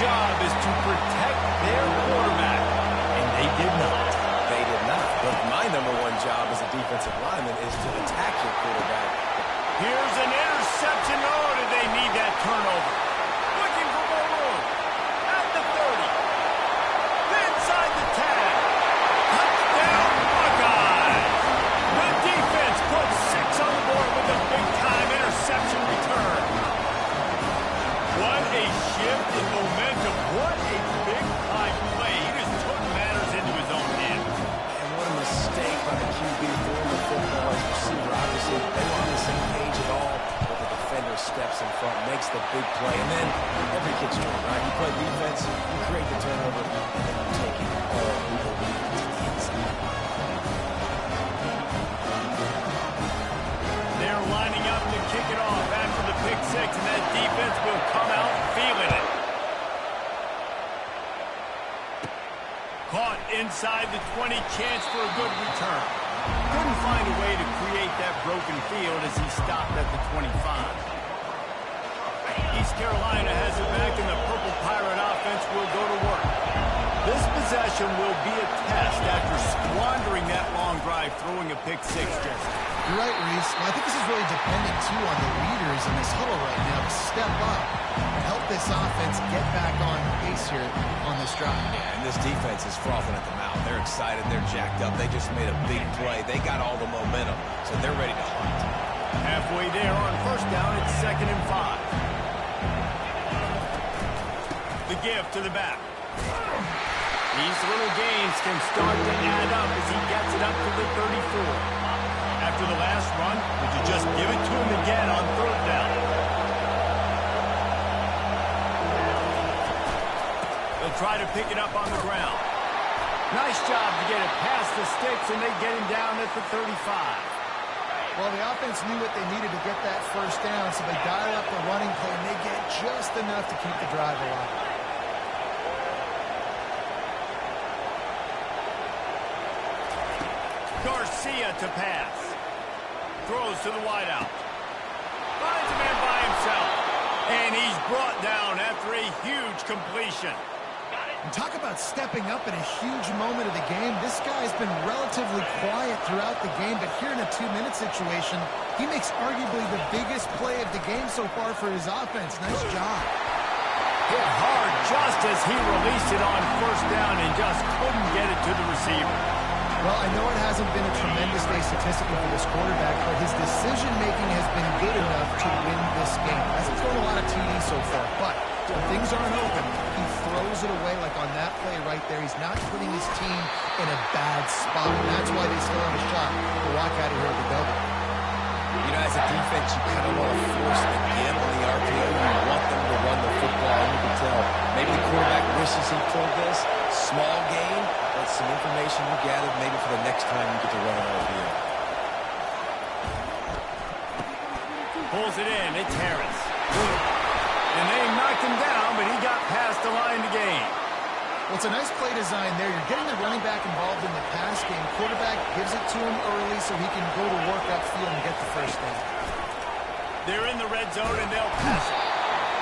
job is to protect their quarterback, and they did not.
They did not. But my #1 job as a defensive lineman is to attack your quarterback.
Here's an interception. Oh, did they need that turnover? Looking for more room. At the 30. Inside the 10. Touchdown, Buckeyes. The defense puts 6 on the board with a big-time interception return. What a shift in momentum. What a big-time play. He just took matters into his own hands.
And what a mistake by the QB throwing the football as receiver. Obviously, they were on the same page at all, but the defender steps in front, makes the big play, and then every kid's dream, right? You play defense, you create the turnover, and then you take it all the way to the inside.
They're lining up to kick it off after the pick 6, and that defense will come out feeling it. Caught inside the 20, chance for a good return. Couldn't find a way to create that broken field as he stopped at the 25. East Carolina has it back, and the Purple Pirate offense will go to work. This possession will be a test after squandering that long drive, throwing a pick six, Jesse.
You're right, Reese. Well, I think this is really dependent, too, on the leaders in this huddle right now to step up and help this offense get back on pace here on this drive.
Yeah, and this defense is frothing at the mouth. They're excited. They're jacked up. They just made a big play. They got all the momentum, so they're ready to hunt.
Halfway there on first down, it's 2nd and 5. The give to the back. These little gains can start to add up as he gets it up to the 34. After the last run, would you just give it to him again on 3rd down? They'll try to pick it up on the ground. Nice job to get it past the sticks, and they get him down at the 35.
Well, the offense knew what they needed to get that first down, so they dial up the running play, and they get just enough to keep the drive alive.
Garcia to pass. Throws to the wideout. Finds a man by himself. And he's brought down after a huge completion.
And talk about stepping up in a huge moment of the game. This guy's been relatively quiet throughout the game, but here in a 2-minute situation, he makes arguably the biggest play of the game so far for his offense. Nice job.
Hit hard just as he released it on first down and just couldn't get it to the receiver.
Well, I know it hasn't been a tremendous day statistically for this quarterback, but his decision-making has been good enough to win this game. Hasn't thrown a lot of TDs so far, but when things aren't open, he throws it away like on that play right there. He's not putting his team in a bad spot, and that's why they still have a shot to walk out of here with a double.
You know, as a defense, you kind of want to force the game on the RPO. You want them to run the football, and you can tell maybe the quarterback wishes he pulled this. Small game, but some information you gathered maybe for the next time you get to run an RPO.
Pulls it in. It's Harris. And they knocked him down, but he got past the line to gain.
Well, it's a nice play design there. You're getting the running back involved in the pass game. Quarterback gives it to him early so he can go to work upfield and get the first down.
They're in the red zone, and they'll pass it.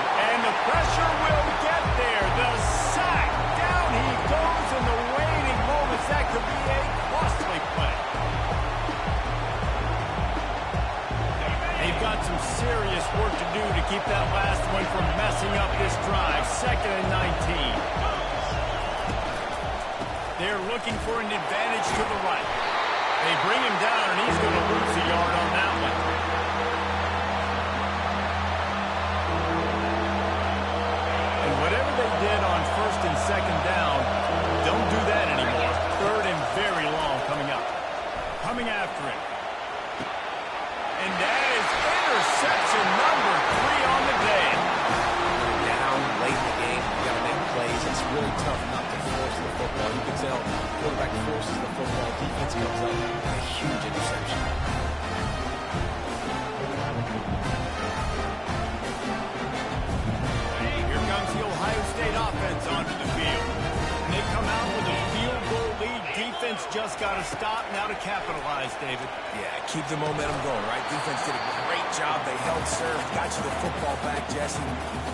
And the pressure will get there. The sack. Down he goes in the waning moments. That could be a costly play. They've got some serious work to do to keep that last one from messing up this drive. 2nd and 19. They're looking for an advantage to the right. They bring him down, and he's going to lose a yard on that one. And whatever they did on 1st and 2nd down, don't do that anymore. 3rd and very long coming up. Coming after it. And that is interception number 3 on the day.
Down late in the game, you got to make plays. It's really tough not to force the football. You can tell quarterback forces the football. Defense comes up with a huge interception.
Here comes the Ohio State offense onto the field. And they come out with a field goal lead. Defense just got to stop now to capitalize, David.
Yeah, keep the momentum going, right? Defense did a great job. They held serve, got you the football back, Jesse.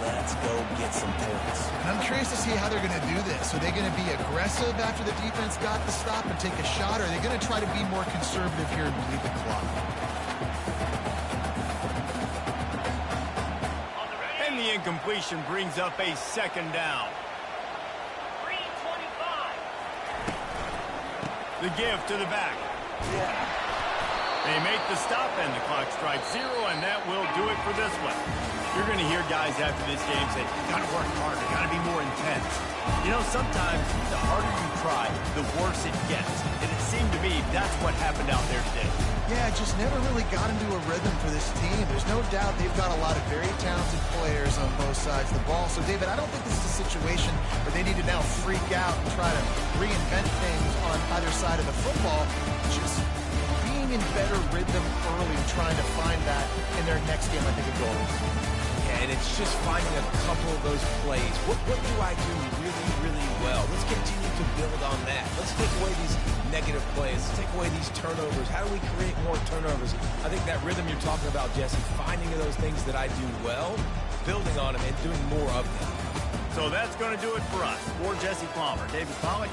Let's go get some points.
And I'm curious to see how they're going to do this. Are they going to be aggressive after the defense got the stop and take a shot, or are they going to try to be more conservative here and bleed the clock?
And the incompletion brings up a 2nd down. The give to the back. They make the stop, and the clock strikes 0, and that will do it for this one. You're going to hear guys after this game say, got to work harder, got to be more intense. You know, sometimes the harder you try, the worse it gets. And it seemed to me that's what happened out there today.
Yeah, just never really got into a rhythm for this team. There's no doubt they've got a lot of very talented players on both sides of the ball. So, David, I don't think this is a situation where they need to now freak out and try to reinvent things on either side of the football. Just being in better rhythm early and trying to find that in their next game, I think, a goal.
Yeah, and it's just finding a couple of those plays. What do I do really, really well? Let's continue to build on that. Let's take away these negative plays. Let's take away these turnovers. How do we create more turnovers? I think that rhythm you're talking about, Jesse, finding those things that I do well, building on them, and doing more of them.
So that's going to do it for us. For Jesse Palmer, David Pollack,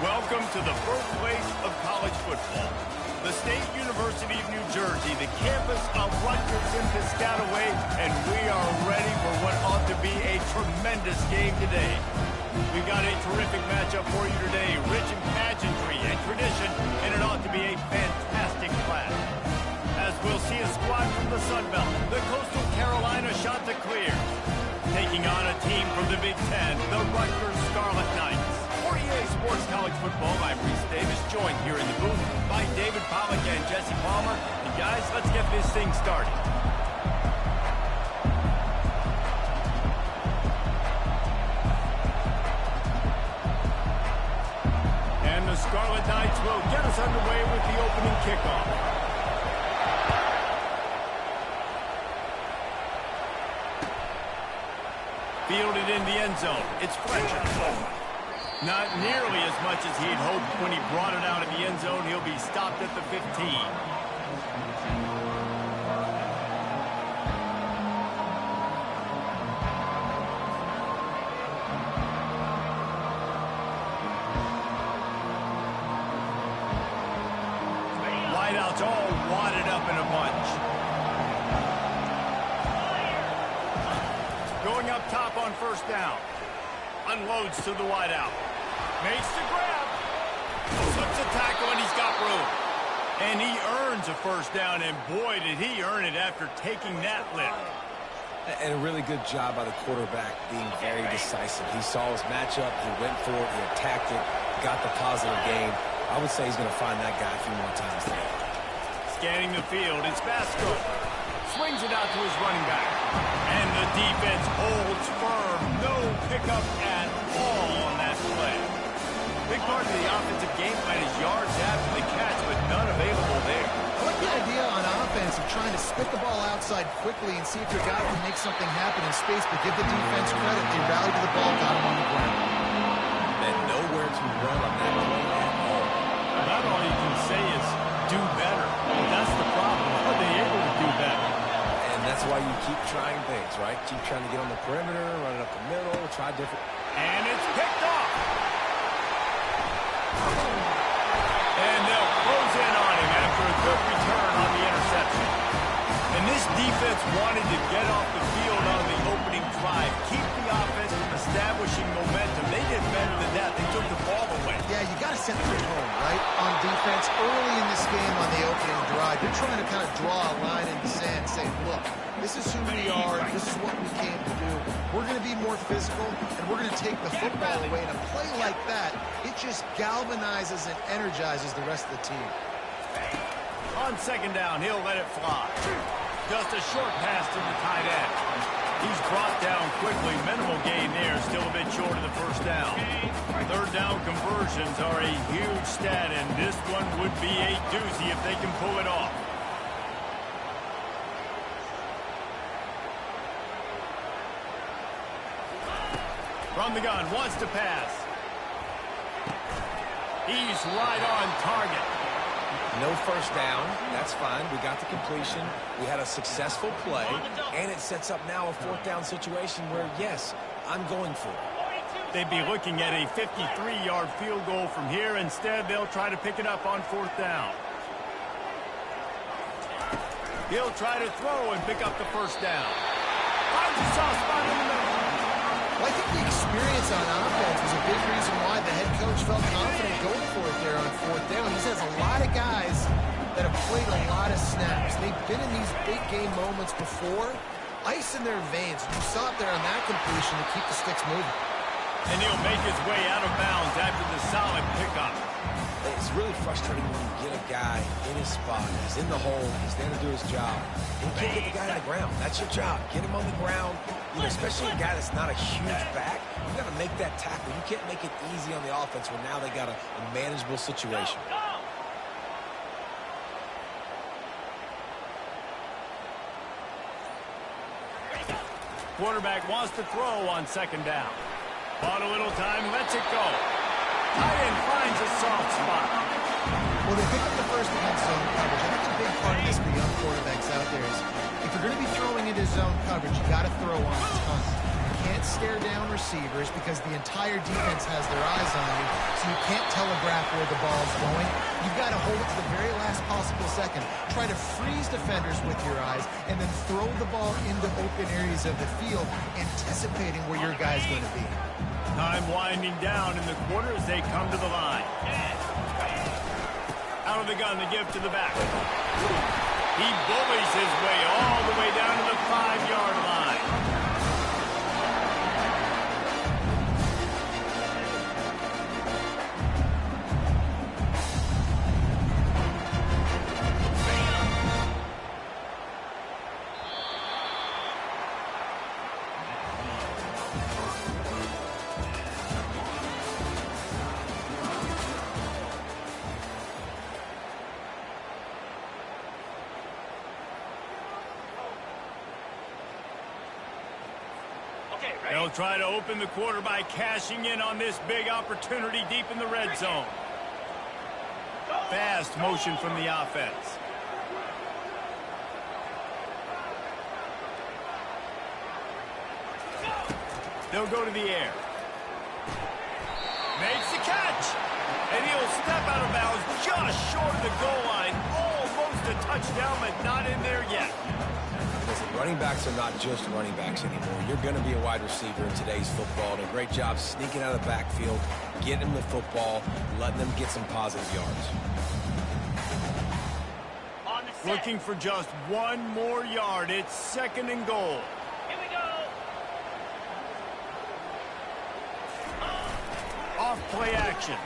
welcome to the birthplace of college football. The State University of New Jersey, the campus of Rutgers in Piscataway, and we are ready for what ought to be a tremendous game today. We've got a terrific matchup for you today, rich in pageantry and tradition, and it ought to be a fantastic clash. As we'll see a squad from the Sun Belt, the Coastal Carolina Chanticleers, taking on a team from the Big Ten, the Rutgers Scarlet Knights. For EA Sports College Football, I'm Reese Davis, joined here in the booth by David Pollack and Jesse Palmer. And guys, let's get this thing started. And the Scarlet Knights will get us underway with the opening kickoff. Fielded in the end zone. It's Fletcher. Not nearly as much as he'd hoped when he brought it out of the end zone. He'll be stopped at the 15. Wideouts all wadded up in a bunch. Going up top on first down. Unloads to the wideout. Makes the grab. Slips a tackle, and he's got room. And he earns a first down, and boy, did he earn it after taking that lift.
And a really good job by the quarterback being very decisive. He saw his matchup, he went for it, he attacked it, got the positive gain. I would say he's going to find that guy a few more times today.
Scanning the field, it's Vasco. Swings it out to his running back. And the defense holds firm. No pickup at all on that play. Big part of the offensive game plan is yards after the catch, but none available there.
I like the idea on offense of trying to spit the ball outside quickly and see if your guy can make something happen in space, but give the defense credit. They rallied to the ball, got him on the ground.
And nowhere to run on that play at all.
About all you can say is do better. Well, that's the problem. Are they able to do better?
That's why you keep trying things, right? Keep trying to get on the perimeter, run it up the middle, try different.
And it's picked off. And they'll close in on him after a good return on the interception. And this defense wanted to get off the field on the opening drive, keep the offense from establishing momentum. They did better than that. They took the ball away.
Yeah, you got to set the tone, right? On defense, early in this game on the opening drive, they're trying to kind of draw a line in the sand, saying, look, this is who we are, this is what we came to do. We're going to be more physical, and we're going to take the football away. And a play like that, it just galvanizes and energizes the rest of the team.
On second down, he'll let it fly. Just a short pass to the tight end. He's brought down quickly. Minimal gain there, still a bit short of the first down. Third down conversions are a huge stat, and this one would be a doozy if they can pull it off. From the gun, wants to pass. He's right on target.
No first down. That's fine. We got the completion. We had a successful play, and it sets up now a fourth down situation where, yes, I'm going for it.
They'd be looking at a 53-yard field goal from here. Instead, they'll try to pick it up on 4th down. He'll try to throw and pick up the 1st down. Finds a soft spot in the middle.
Well, I think the experience on offense was a big reason why the head coach felt confident going for it there on 4th down. He has a lot of guys that have played a lot of snaps. They've been in these big game moments before. Ice in their veins. You saw it there on that completion to keep the sticks moving.
And he'll make his way out of bounds after the solid pickup.
It's really frustrating when you get a guy in his spot. He's in the hole. He's there to do his job. And you can't get the guy on the ground. That's your job. Get him on the ground. You know, especially a guy that's not a huge back. You got to make that tackle. You can't make it easy on the offense when now they got a manageable situation.
Quarterback wants to throw on 2nd down. Bought a little time, lets it go. Tight end finds a soft spot.
Well, they pick up the first against zone coverage. I think a big part of this for young quarterbacks out there is if you're going to be throwing into zone coverage, you got to throw on a ton. You can't stare down receivers because the entire defense has their eyes on you, so you can't telegraph where the ball's going. You've got to hold it to the very last possible second. Try to freeze defenders with your eyes, and then throw the ball into open areas of the field, anticipating where your guy's going to be.
Time winding down in the quarter as they come to the line. Out of the gun, the give to the back. He bullies his way all the way down to the 5-yard line. They'll try to open the quarter by cashing in on this big opportunity deep in the red zone. Fast motion from the offense. They'll go to the air. Makes the catch. And he'll step out of bounds just short of the goal line. Almost a touchdown, but not in there yet.
Listen, running backs are not just running backs anymore. You're going to be a wide receiver in today's football. And a great job sneaking out of the backfield, getting them the football, letting them get some positive yards.
Looking for just one more yard. It's 2nd and goal.
Here we go.
Off play action.